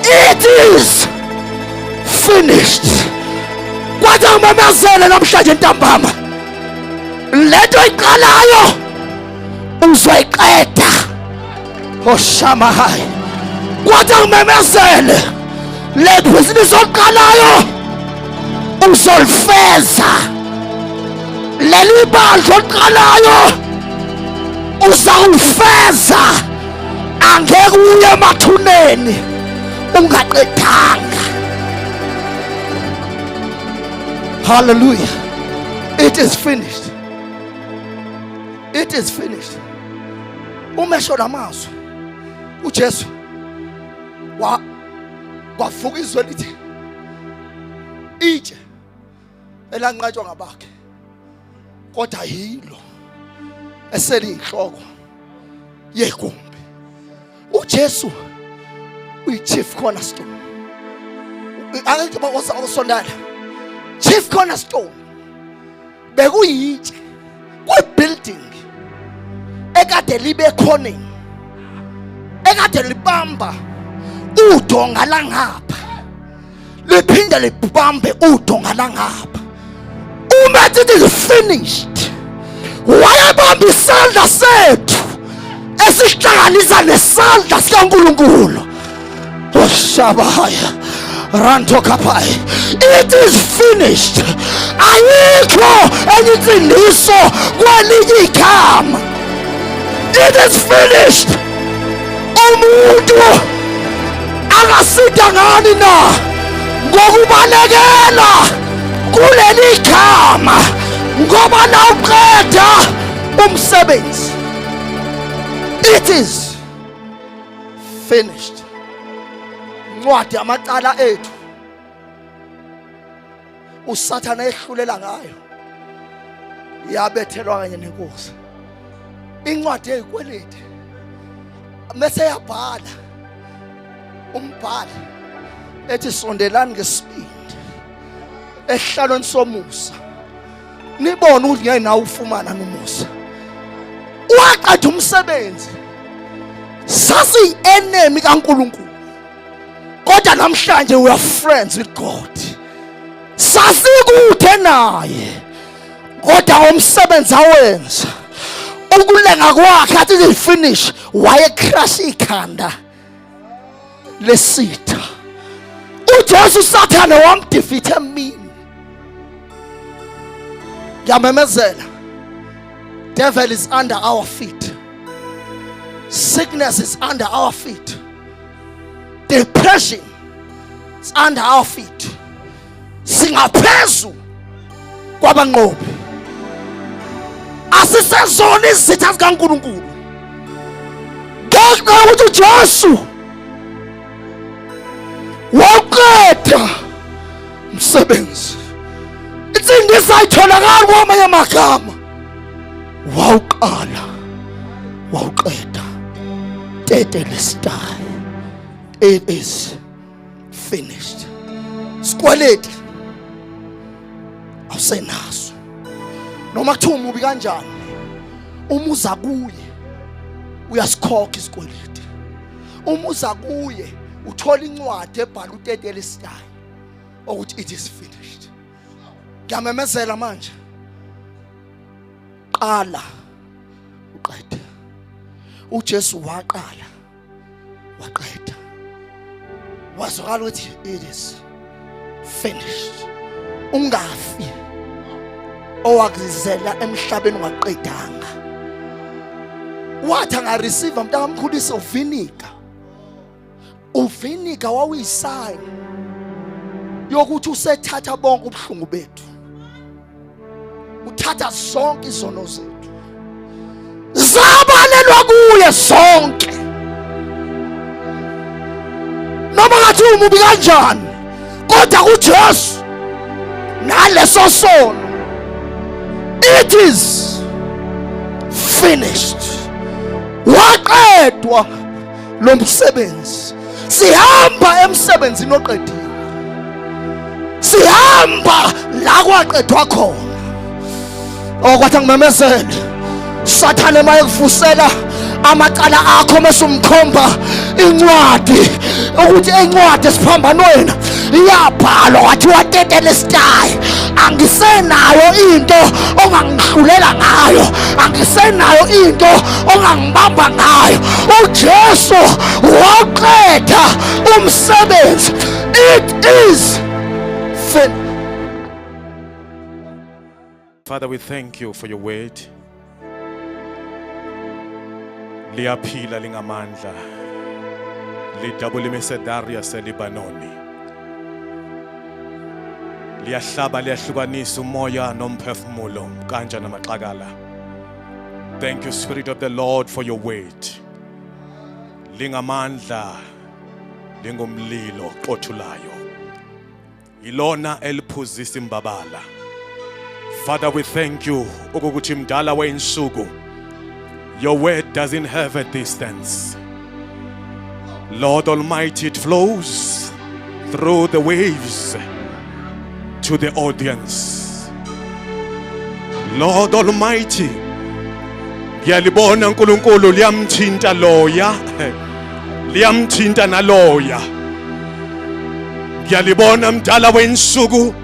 It is finished. Kwathi umemezele namhlanje ntambama, lento iqalayo uzoyiqeda. Oshamahai, kwathi umemezele le bhizinisi oqalayo uzolifeza. Leli bandla oqalayo uzawufeza. Angeke uye emathuneni ungaqedanga. Hallelujah. It is finished. It is finished. Umesho lamazwi uJesu wavuka izwe lithi itshe elanqatshwa ngabakhe, kodwa yilo eseliyinhloko yegumbi. uJesu uyi-chief cornerstone. Angithi osondala, chief cornerstone bekuyitshe kwi-building ekade libe khoneni, ekade libamba udonga langapha, liphinde libambe udonga langapha. Uma it is finished, wayebamba isandla sethu esihlanganisa nesandla sikaNkulunkulu. Oshabaya Ranto Kapai. It is finished. Ayikho enye insindiso kwelinye igama. It is finished. Umuntu angasida ngani na ngokubalekela kuleli igama, ngoba nawuqeda umsebenzi. It is finished. Ncwadi amacala ethu uSathane ehlulela ngayo yabethelwa kanye nenkosi. Incwadi eyikweleti mase yabhala umbhali ethi sondelani ngesibindi ehlalweni somusa nibone ukuthi ngeke nawe ufumana nomusa. Waqeda umsebenzi. Sasi enemy kaNkulunkulu, kodwa namhlanje we are friends with God. Sasikude naye, kodwa umsebenzi awenza ukulenga kwakhe athi finish, waye crash ikhanda lesitha. uJesu Sathane wamdefeat emini. Yamemezela, devil is under our feet, sickness is under our feet, depression is under our feet. Singaphezu kwabanqobi, asisezona izitha zikaNkulunkulu. Ngenxa yokuthi uJesu waqeda umsebenzi, insindiso ayitholakali kwamanye amagama. Wawuqala wawuqeda tetelestai. It is finished. Sikweleti awusenaso, noma kuthiwa umubi kanjani, umuza kuye uyasikhokha isikweleti. Umuza kuye uthola incwadi ebhala utetelestai ukuthi it is finished. Ngiyamemezela manje, qala uqeda. uJesu waqala waqeda, wazwakala ukuthi it is finished. Ungafi owakuzizela emhlabeni ungaqedanga. Wathi angareceive mntakamkhulisa uvinika. Uvinika wawuyisign yokuthi usethatha bonke ubuhlungu bethu, uthatha zonke izono zethu, zabalelwa kuye zonke. Noma ngathi umubi kanjani, kodwa kuJesu naleso sono, it is finished. Waqedwa lo msebenzi. Sihamba emsebenzini oqediwe. sihamba la kwaqedwa khona. Okwathi ngimemezele Sathane mayekuvusela amacala akho mesumkhomba incwadi ukuthi incwadi esiphambanweni iyabhalwa wathi watetelestayi. Angisenayo into ongangihlulela ngayo, angisenayo into ongangibamba ngayo. uJesu waqeda umsebenzi. It is finished. Father, we thank you for your word. Liyaphila lingamandla, lidabula imisedari yaseLibanoni. Liyahlaba liyahlukanisa umoya nomphefumulo kanja namaqakala. Thank you, Spirit of the Lord, for your word. Lingamandla, lingumlilo oxothulayo. Ilona eliphuzisa imbabala. Father, we thank you ukuthi mdala weinsuku. Your word doesn't have a distance. Lord Almighty, it flows through the waves to the audience. Lord Almighty, ngiyalibona uNkulunkulu liyamthinta loya, liyamthinta naloya. Ngiyalibona mdala weinsuku.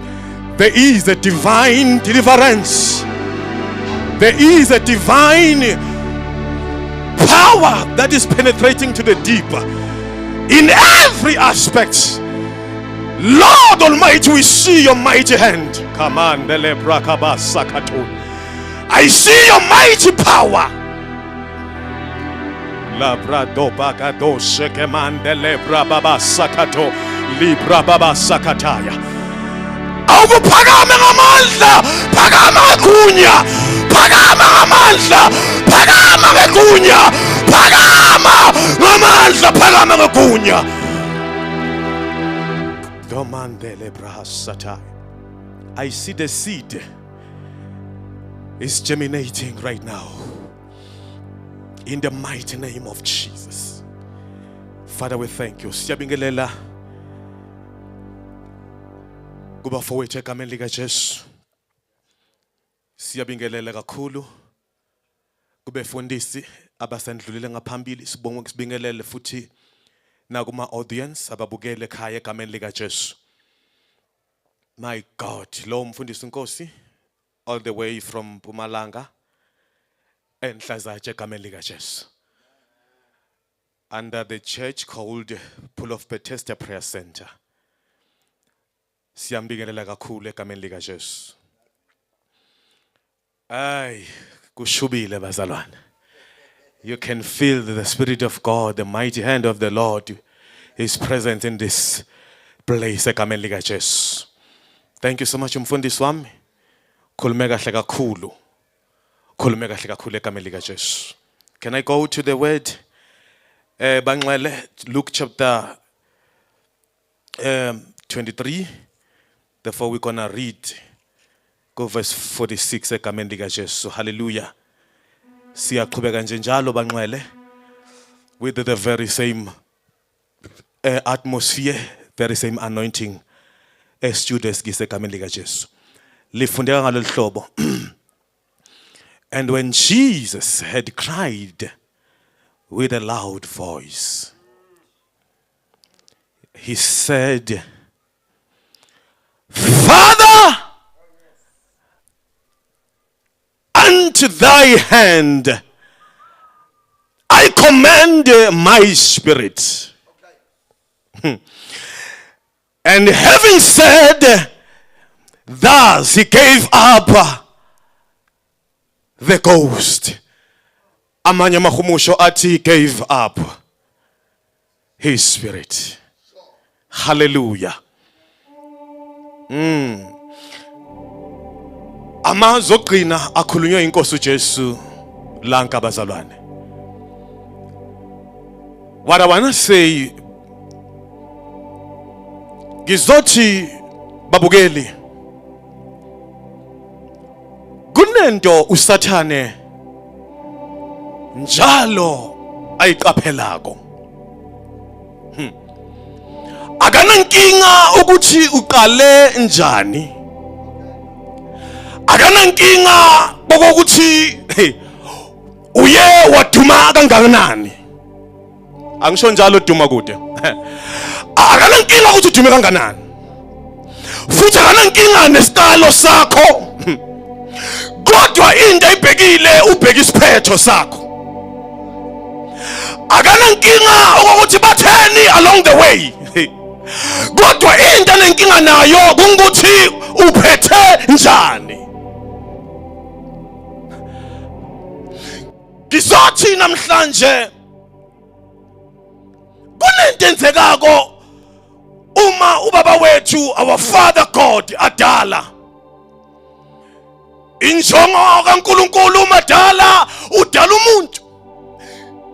There is a divine deliverance. There is a divine power that is penetrating to the deep in every aspect. Lord Almighty, we see your mighty hand. Come on, I see your mighty power. Labrado bagado shekemande lebra baba sakato libra baba sakataya. Awuphakame ngamandla, phakama ngegunya, phakama ngamandla, phakama ngegunya, phakama ngamandla, phakama ngegunya. Domandele brahasata. I see the seed is germinating right now. In the mighty name of Jesus. Father, we thank you. Siyabingelela kuba fowethu egameni lika Jesu. Siyabingelela kakhulu kube fundisi abasendlulile ngaphambili. Sibonga sibingelele futhi nakuma audience ababukele ekhaya egameni lika Jesu. My God, lo mfundisi Nkosi all the way from Mpumalanga enhlazatshe egameni lika Jesu. Under the church called Pool of Bethesda Prayer Center. Siyambingelela kakhulu egameni lika Jesu. Ay, kushubile bazalwane. You can feel the Spirit of God, the mighty hand of the Lord is present in this place egameni lika Jesu. Thank you so much mfundisi wami. Khulume kahle kakhulu. Khulume kahle kakhulu egameni lika Jesu. Can I go to the word? Banxele, Luke chapter 23. Therefore we're gonna read go verse 46 egameni lika Jesu. Hallelujah. Siyaqhubeka nje njalo banxele with the very same atmosphere, very same anointing as students egameni lika Jesu. Lifundeka ngalolu hlobo. And when Jesus had cried with a loud voice, he said, Father, unto thy hand I commend my spirit. And having said, thus he gave up the ghost. Amanye amahumusho athi he gave up his spirit. Hallelujah. Amazwi ogcina akhulunywe inkosi uJesu lanka bazalwane. What I want to say, gizothi babukeli, kunento usathane njalo ayiqaphelako. akanankinga ukuthi uqale njani, akanankinga bokuthi uye waduma kangakanani. Angisho njalo duma kude. Akanankinga ukuthi udume kanganani, futhi akanankinga nesitalo sakho, kodwa into ayibhekile ubheka isiphetho sakho. Akanankinga ukuthi batheni along the way, kodwa into anenkinga nayo kungukuthi uphethe njani. Ngizothi namhlanje kunento enzekako uma ubaba wethu, our Father God adala. Injongo kaNkulunkulu madala udala umuntu.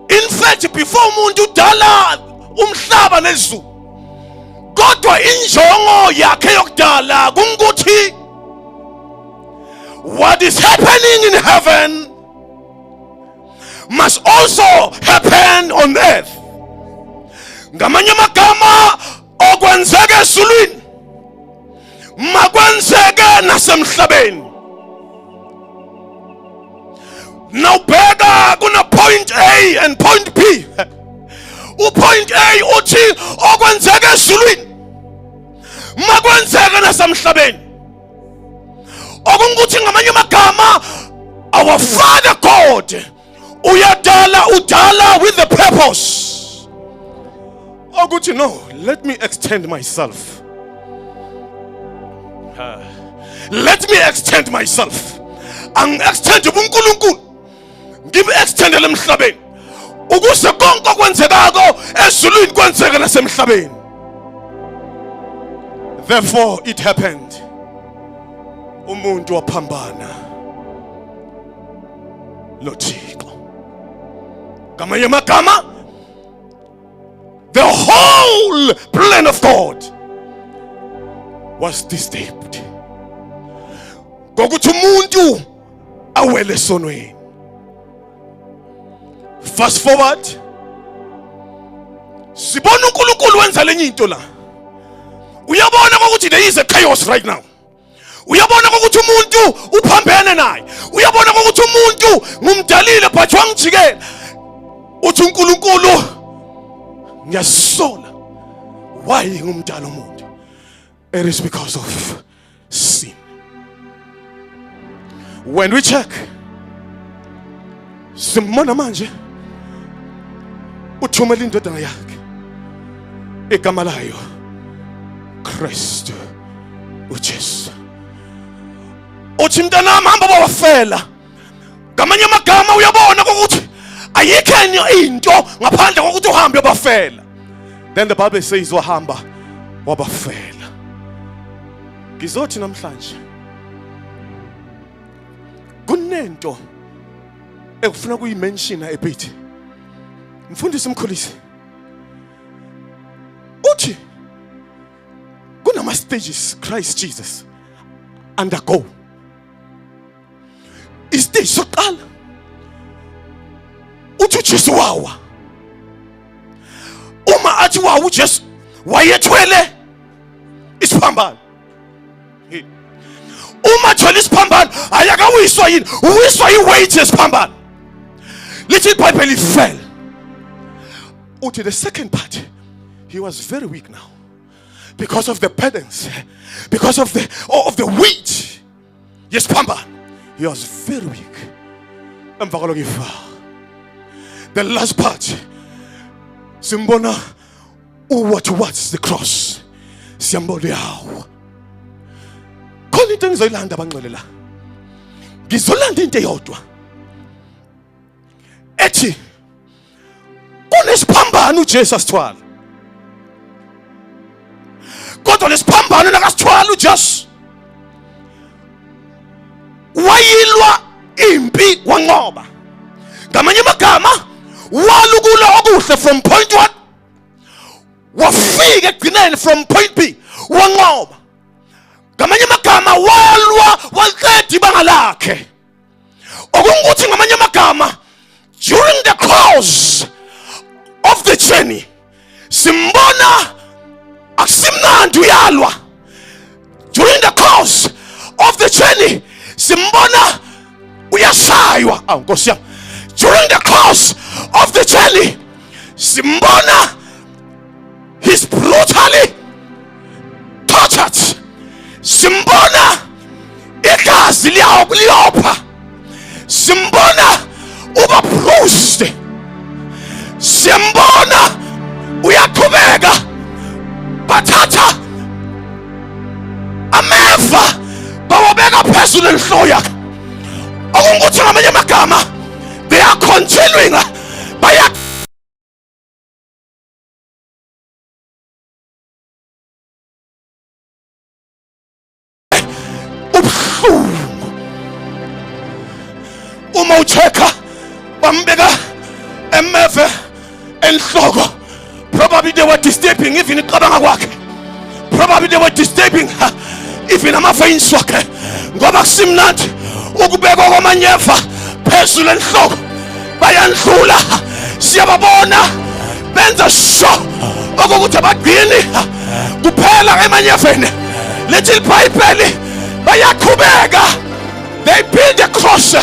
In fact, before umuntu udala umhlaba nezulu, kodwa injongo yakhe yokudala kungukuthi what is happening in heaven must also happen on earth. Ngamanye amagama, okwenzeka ezulwini makwenzeke nasemhlabeni. Nawubheka kuna point A and point B. Upoint A uthi okwenzeka ezulwini makwenzeka nasemhlabeni. Okungukuthi ngamanye amagama, our Father God uyadala udala with a purpose. Oguthi no, let me extend myself. Let me extend myself. Ang extend uNkulunkulu. Give extendele emhlabeni. Ukuze konke okwenzekako ezulwini kwenzeke nasemhlabeni. Therefore it happened. Umuntu waphambana loThixo. Ngamanye amagama, the whole plan of God was disturbed. Ngokuthi umuntu awele esonweni. Fast forward, sibona uNkulunkulu wenza lenye into la. Uyabona ukuthi there is a chaos right now. Uyabona ukuthi umuntu uphambene naye. Uyabona ukuthi umuntu ngumdalile but wangijikela. Uthi uNkulunkulu ngiyasola. Why ngumdala umuntu? It is because of sin. When we check, simbona manje uthumela indodana yakhe igama layo Kristu uJesu. Uthi mntanami hamba bawafela. Ngamanye amagama uyabona ukuthi ayikho enye into ngaphandle kokuthi uhambe bafela. Then the Bible says wahamba wabafela. Ngizothi namhlanje kunento ekufuna kuyimenshina ebhithi. Mfundisi Mkhulisi uthi kunama stages Christ Jesus undergo. Istage soqala uthi uJesu wawa. Uma athi wawa uJesu wayethwele isiphambano. Uma thwele isiphambano ayakawiswa yini? Uwiswa iweight yesiphambano. Little Bible fell. Uthi the second part, he was very weak now because of the burdens, because of the weight. Yes, Pamba. He was very weak. The last part, simbona what's the cross. Simbona yawo. Khona into engizoyilanda abangcwele la. Ngizolanda into eyodwa. Ethi kunesiphambano uJesu asithwala. Kodwa lesiphambano nakasithwala uJesu wayilwa impi wanqoba. Ngamanye amagama walukula okuhle from point 1 wafika egcineni from point B wanqoba. Ngamanye amagama walwa waqeda ibanga lakhe. Okungukuthi ngamanye amagama during the course of the journey simbona akusimnandi uyalwa. During the course of the journey simbona uyashaywa. Nkosi yami. During the course of the journey simbona he's brutally tortured. Simbona igazi liyopha. Simbona uba bruised. Simbona uyaqhubeka. Bathatha ameva bawabeka phezulu enhloko yakhe. Okungukuthi ngamanye amagama they are continuing baya uma ucheka bambeka emeve enhloko. Probably they were disturbing even iqabanga kwakhe. Probably they were disturbing even ama-veins wakhe. Ngoba kusimnandi ukubekwa kwamanyeva phezulu enhloko. Bayandlula siyababona benza sure ukuthi abagcini kuphela emanyeveni. Little Bible bayaqhubeka. They build a cross.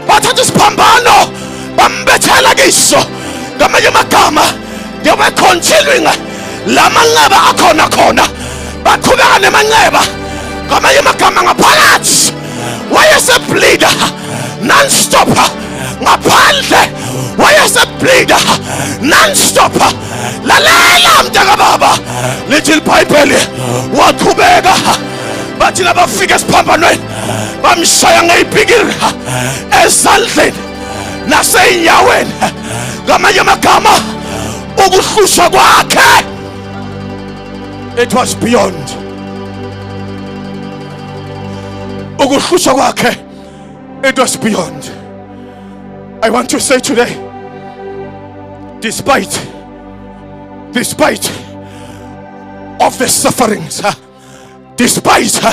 Bathatha isiphambano bambethela kiso. Ngamanye amagama they were continuing la manxeba akhona baqhubeka nemanxeba. Ngamanye amagama ngaphakathi wayesebleeda non-stop. Ngaphandle wayesebleeda non-stop. Lalela mntaka baba. Little Bible waqhubeka. Bathi labafika esiphambanweni bamshaya ngeyibhikiri ezandleni naseyinyaweni. Ngamanye amagama ukuhlushwa kwakhe it was beyond. Ukuhlushwa kwakhe it was beyond. I want to say today, despite of the sufferings, despite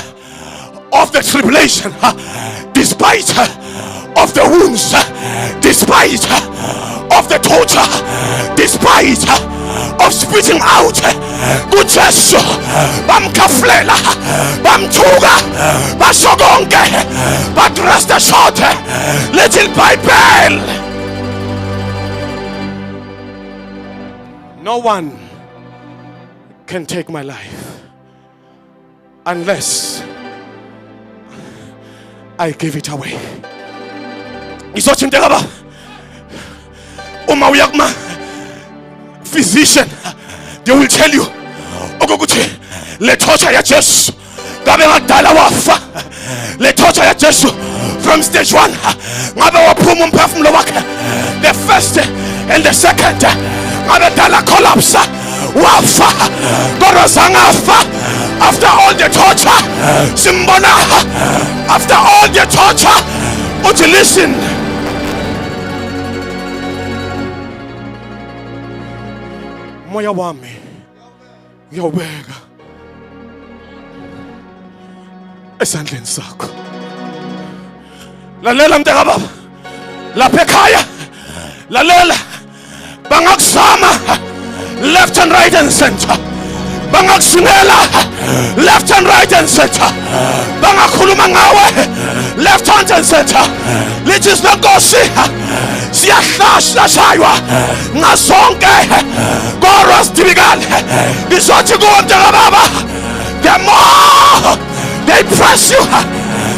of the tribulation, despite of the wounds, despite of the torture, despite of spitting out, kuJesu bamkhaflela, bamthuka, basho konke, but rest assured, Little Bible, no one can take my life unless I give it away. Izothi mntakaba uma uya kuma physician they will tell you ukuthi le torture ya Jesu ngabe ngadala wafa. Le torture ya Jesu from stage 1 ngabe waphuma umphefumulo wakhe. The first and the second ngabe dala collapse wafa. Kodwa zangafa. After all the torture simbona after all the torture uthi listen, moya wami ngiyobeka esandleni sakho. Lalela mntaka baba lapha ekhaya, lalela bangakuzama left and right and center. Bangakusunela left and right and center. Bangakhuluma ngawe left hand and center. Lithi sinonkosi siyahlashaywa ngazonke kodwa sidibikale. Ngizothi kuwe mntaka baba, the more they press you,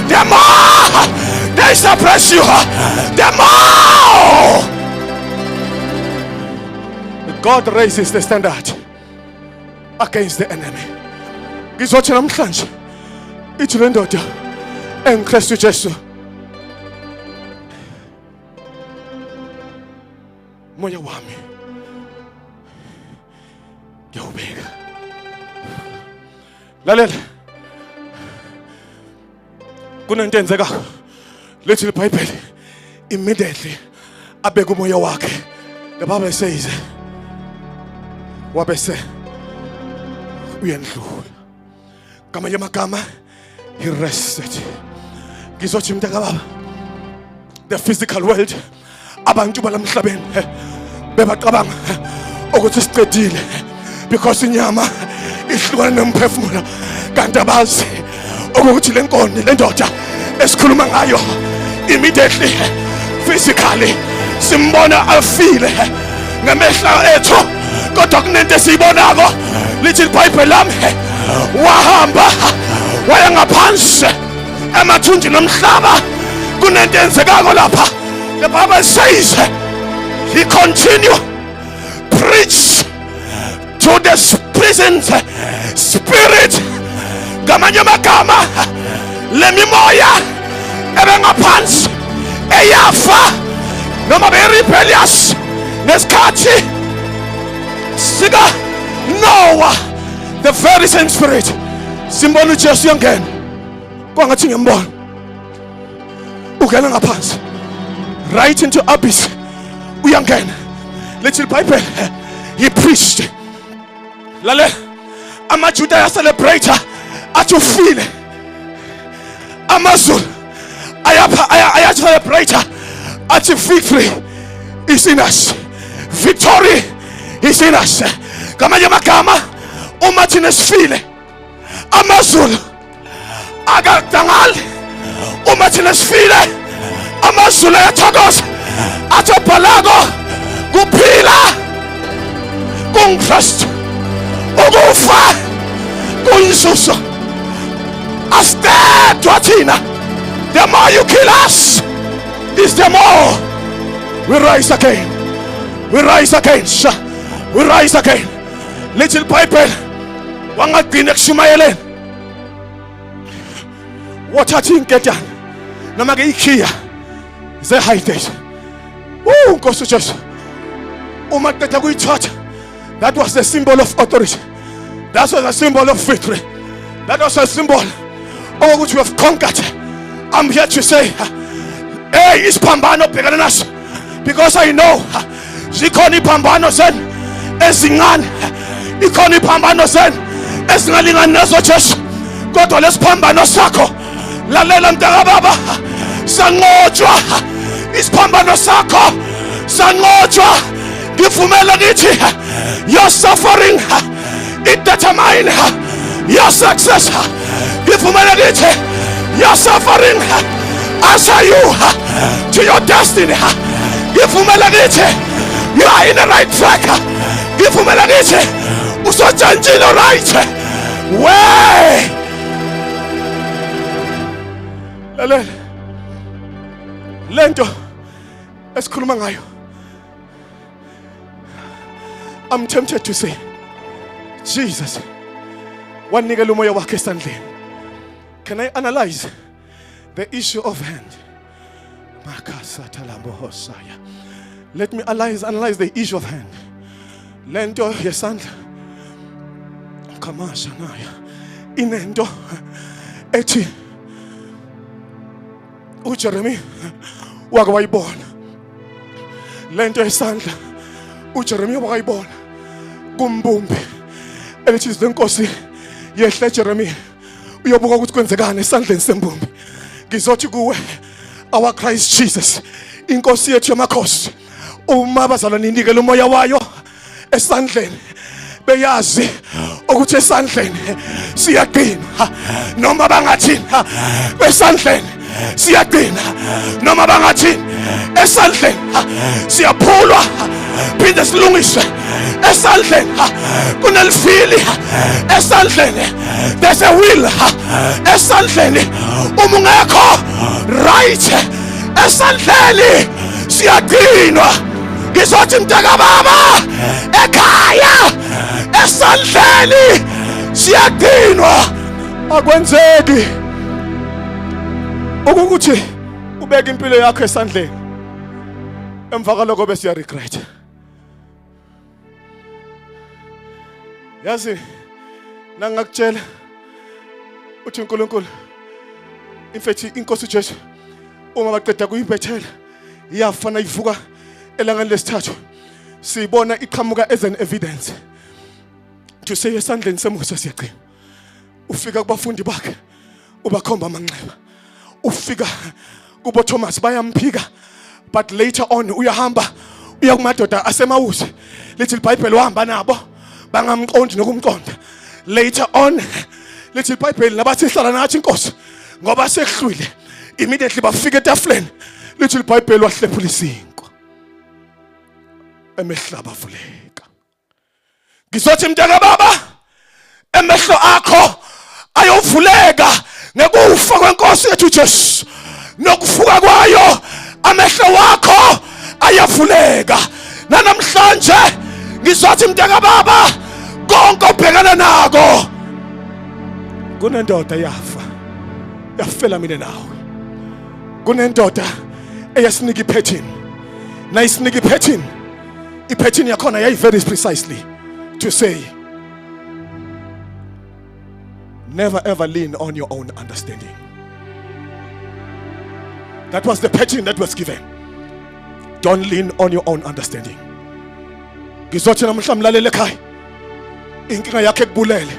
the more they suppress you, the more God raises the standard against the enemy. Ngizothi namhlanje ithi le ndoda engikristu Jesu, moya wami ngiyawubeka. Lalela, kunento enzekako. Little Bible immediately abeka umoya wakhe. The Bible says wabese uyendlula. Ngamanye amagama he rested. Ngizothi mntaka baba, the physical world abantu balamhlabeni bebacabanga ukuthi siqedile because inyama ihlukana nomphefumulo kanti abazi ukuthi le nkonde le ndoda esikhuluma ngayo immediately physically simbona afile ngamehla ethu kodwa kunento esiyibonako lithi iBhayibheli lami wahamba waya ngaphansi emathunjini nomhlaba kunento enzekako lapha. The Bible says he continued preach to the prison spirit. Ngamanye amagama le mimoya ebengaphansi eyafa noma be-rebellious nesikhathi sika Noah, the very same spirit simbona uJesu uyangena kwangathi ngiyambona ungena ngaphansi right into abyss uyangena. Little Bible he preached. Lale amajuda ya celebrate athi ufile amazulu aya celebrate athi victory is in us, victory is in us. Ngamanye amagama uma thina sifile amazulu akadangali, uma thina sifile amazulu ayathokoza athi bhalako kuphila kungikristu ukufa kuyisuso asidedwa thina. The more you kill us is the more we rise again, we rise again, we rise again. Little Bible wangagcina kushumayeleni wathatha inketane noma ke ikhiya ze hiding. Nkosi uJesu uma qeda kuyithatha, that was the symbol of authority, that was a symbol of victory, that was a symbol of which we have conquered. I'm here to say hey isiphambano bhekana naso because I know zikhona iphambano zenu ezincane, ikhona iphambano zenu ezingalingani nazo Jesu, kodwa lesiphambano sakho lalela mntaka baba sanqotshwa, isiphambano sakho sanqotshwa. Ngivumela ngithi your suffering it determine your success. Ngivumela ngithi your suffering answer you to your destiny. Ngivumela ngithi you are in the right track. Ngivumela ngithi usojantshile right way. Lento esikhuluma ngayo, I'm tempted to say Jesus wanikela umoya wakhe esandleni. Can I analyze the issue of hand? Let me analyze the issue of hand. Lento yesandla kamasha nayo inento ethi uJeremiah wake wayibona. Lento yesandla uJeremiah wakayibona kumbumbi elithi izinkosi yehle Jeremiah uyobuka ukuthi kwenzekani esandleni sembumbi. Ngizothi kuwe our Christ Jesus inkosi yethu yamakhosi uma bazalwane inikele umoya wayo esandleni beyazi ukuthi esandleni siyaqina noma bangathini, esandleni siyaqina noma bangathini, esandleni siyaphulwa phinde silungiswe, esandleni kunelifili, esandleni there's a will, esandleni uma ungekho right esandleni siyaqinwa. Ngizothi mntaka baba ekhaya esandleni siyaqinwa. Akwenzeki ukuthi ubeke impilo yakho esandleni emva kaloko bese regret. Yazi nangakutshela uthi uNkulunkulu infethi inkosi uJesu uma baqeda kuyibethela iyafana ivuka elangeni lesithathu, sibona iqhamuka as an evidence to say esandleni semusa siyaqina. Ufika kubafundi bakhe ubakhomba amanxeba, ufika kubo Thomas bayamphika, but later on uyahamba uya kumadoda aseMawusi. Little Bible wahamba nabo bangamqondi nokumqonda. Later on, lithi iBhayibheli nabathi hlala nathi inkosi ngoba sekuhlwile. Immediately bafika etafuleni. Lithi iBhayibheli wahlephula isinkwa. Emehlo abavuleka. Ngizothi mntaka baba, emehlo akho ayovuleka ngekufa kwenkosi yethu Jesu. Nokufuka kwayo amehlo wakho ayavuleka. Namhlanje ngizothi mntaka baba, konke obhekana nako kunendoda yafa. Yafela mina nawe. Kunendoda eyasinika ipattern. Nayisinika ipattern. Ipattern yakhona yayi very precisely to say, never ever lean on your own understanding. That was the pattern that was given. Don't lean on your own understanding. Ngizothi namhla mlalele ekhaya. Inkinga yakhe kubulele.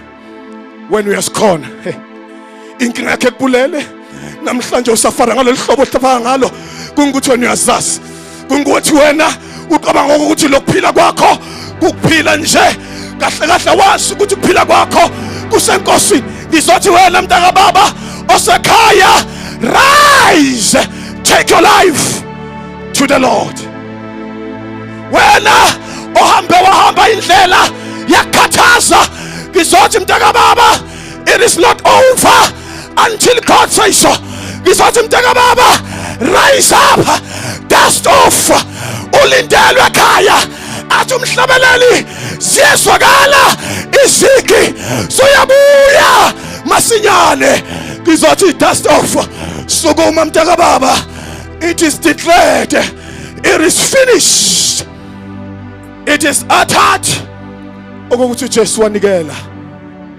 When we are scorn. Inkinga yakhe kubulele. Namhlanje usafara ngalolu hlobo ohlafaka ngalo. Kungukuthi wena uyazazi. Kungukuthi wena uqabanga ukuthi lokuphila kwakho kukuphila nje. Kahle kahle wazi ukuthi ukuphila kwakho kusenkosini. Ngizothi wena mntaka baba osekhaya, rise. Take your life to the Lord. Wena wahamba indlela yakhathaza. Ngizothi mntaka baba, it is not over until God says so. Ngizothi mntaka baba, rise up, dust off. Ulindelwe ekhaya athi umhlabeleli siyezwakala izigi soyabuya masinyane. Ngizothi dust off. Sukuma mntaka baba. It is declared. It is finished. It is uttered. Okuthi Jesu wanikela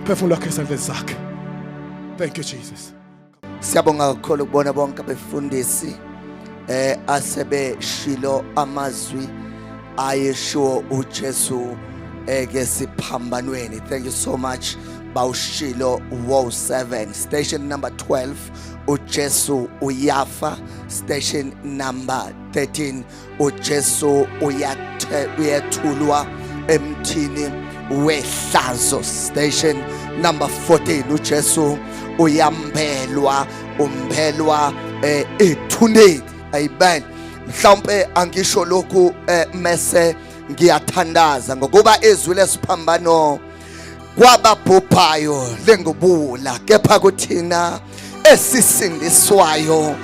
phefumulo wakhe esandleni zakhe. Thank you Jesus. Siyabonga kakhulu ukubona bonke abefundisi asebeshilo amazwi ayesho uJesu ke siphambanweni. Thank you so much bawushilo wow 7 station number 12 uJesu uyafa. Station number 13 uJesu uyethulwa emthini wehlazo. Station number 14 uJesu uyambelwa umphelwa ethuneni. Amen. Mhlawumbe angisho lokhu mase ngiyathandaza ngokuba izwi lesiphambano kwababhubhayo lengubula, kepha kuthina esisindiswayo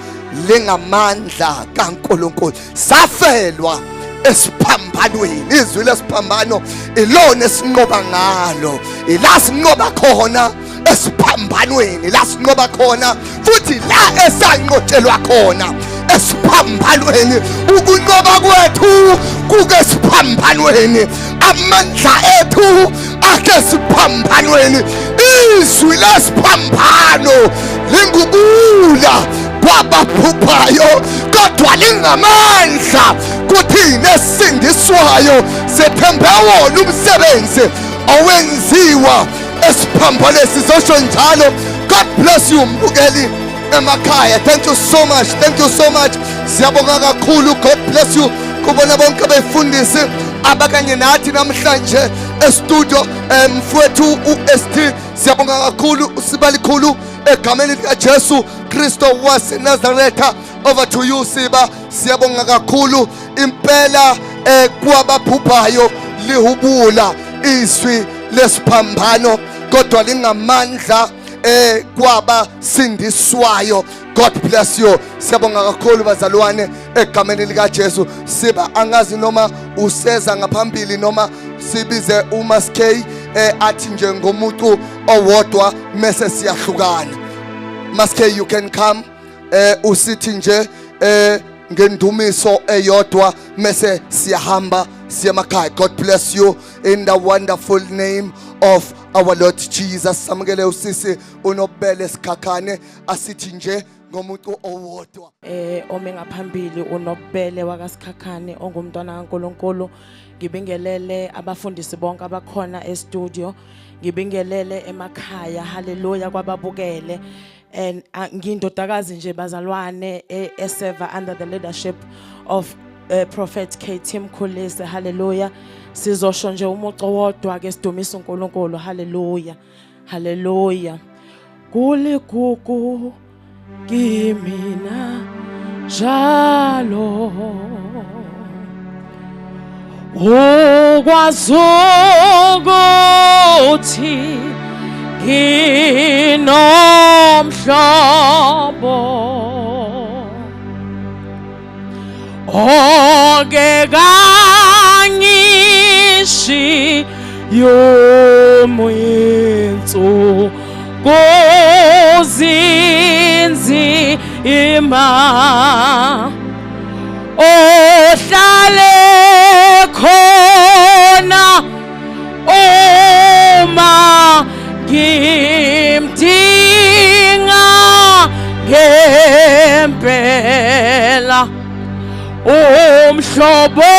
lingamandla kaNkulunkulu. Safelwa esiphambanweni. Izwi lesiphambano ilona esinqoba ngalo, ilasinqoba khona esiphambanweni, lasinqoba khona futhi la esanqotshelwa khona esiphambanweni. Ukunqoba kwethu kuke esiphambanweni, amandla ethu akhe esiphambanweni. Izwi lesiphambano lingubula kwababhubhayo kodwa lingamandla kuthina esindiswayo. Sethembe wona umsebenzi owenziwa esiphambanweni. Sizosho njalo. God bless you mbukeli emakhaya. Thank you so much. Thank you so much. Siyabonga kakhulu. God bless you kubona bonke abefundisi abakanye nathi namhlanje estudio. Mfowethu uST siyabonga kakhulu, usibalikhulu egameni lika Jesu Kristo waseNazaretha. Over to you Siba. Siyabonga kakhulu impela kwababhubhayo lihubula izwi lesiphambano kodwa lingamandla kwaba sindiswayo. God bless you. Siyabonga kakhulu bazalwane egameni lika Jesu. Siba angazi noma useza ngaphambili noma sibize uMaskey athi nje ngomuntu owodwa mase siyahlukana. Maskey, you can come. Usithi nje ngendumiso eyodwa mase siyahamba siyemakhaya. God bless you in the wonderful name of our Lord Jesus. Samukele usisi uNobele Sikhakhane asithi nje ngomuntu owodwa. Ome ngaphambili uNobele wakaSikhakhane ongumntwana kaNkulunkulu. Ngibingelele abafundisi bonke abakhona e-studio. Ngibingelele emakhaya. Hallelujah kwababukele. And ngindodakazi nje bazalwane eseva under the leadership of Prophet KT Mkhulisi. Hallelujah. Sizosho nje umuco wodwa ke sidumise uNkulunkulu. Haleluya. Haleluya. Kuligugu kimina jalo ukwazi ukuthi nginomhlobo oke kangishi yomuyenzo kozinzi ima ohlale khona uma ngimdinga ngempela umhlobo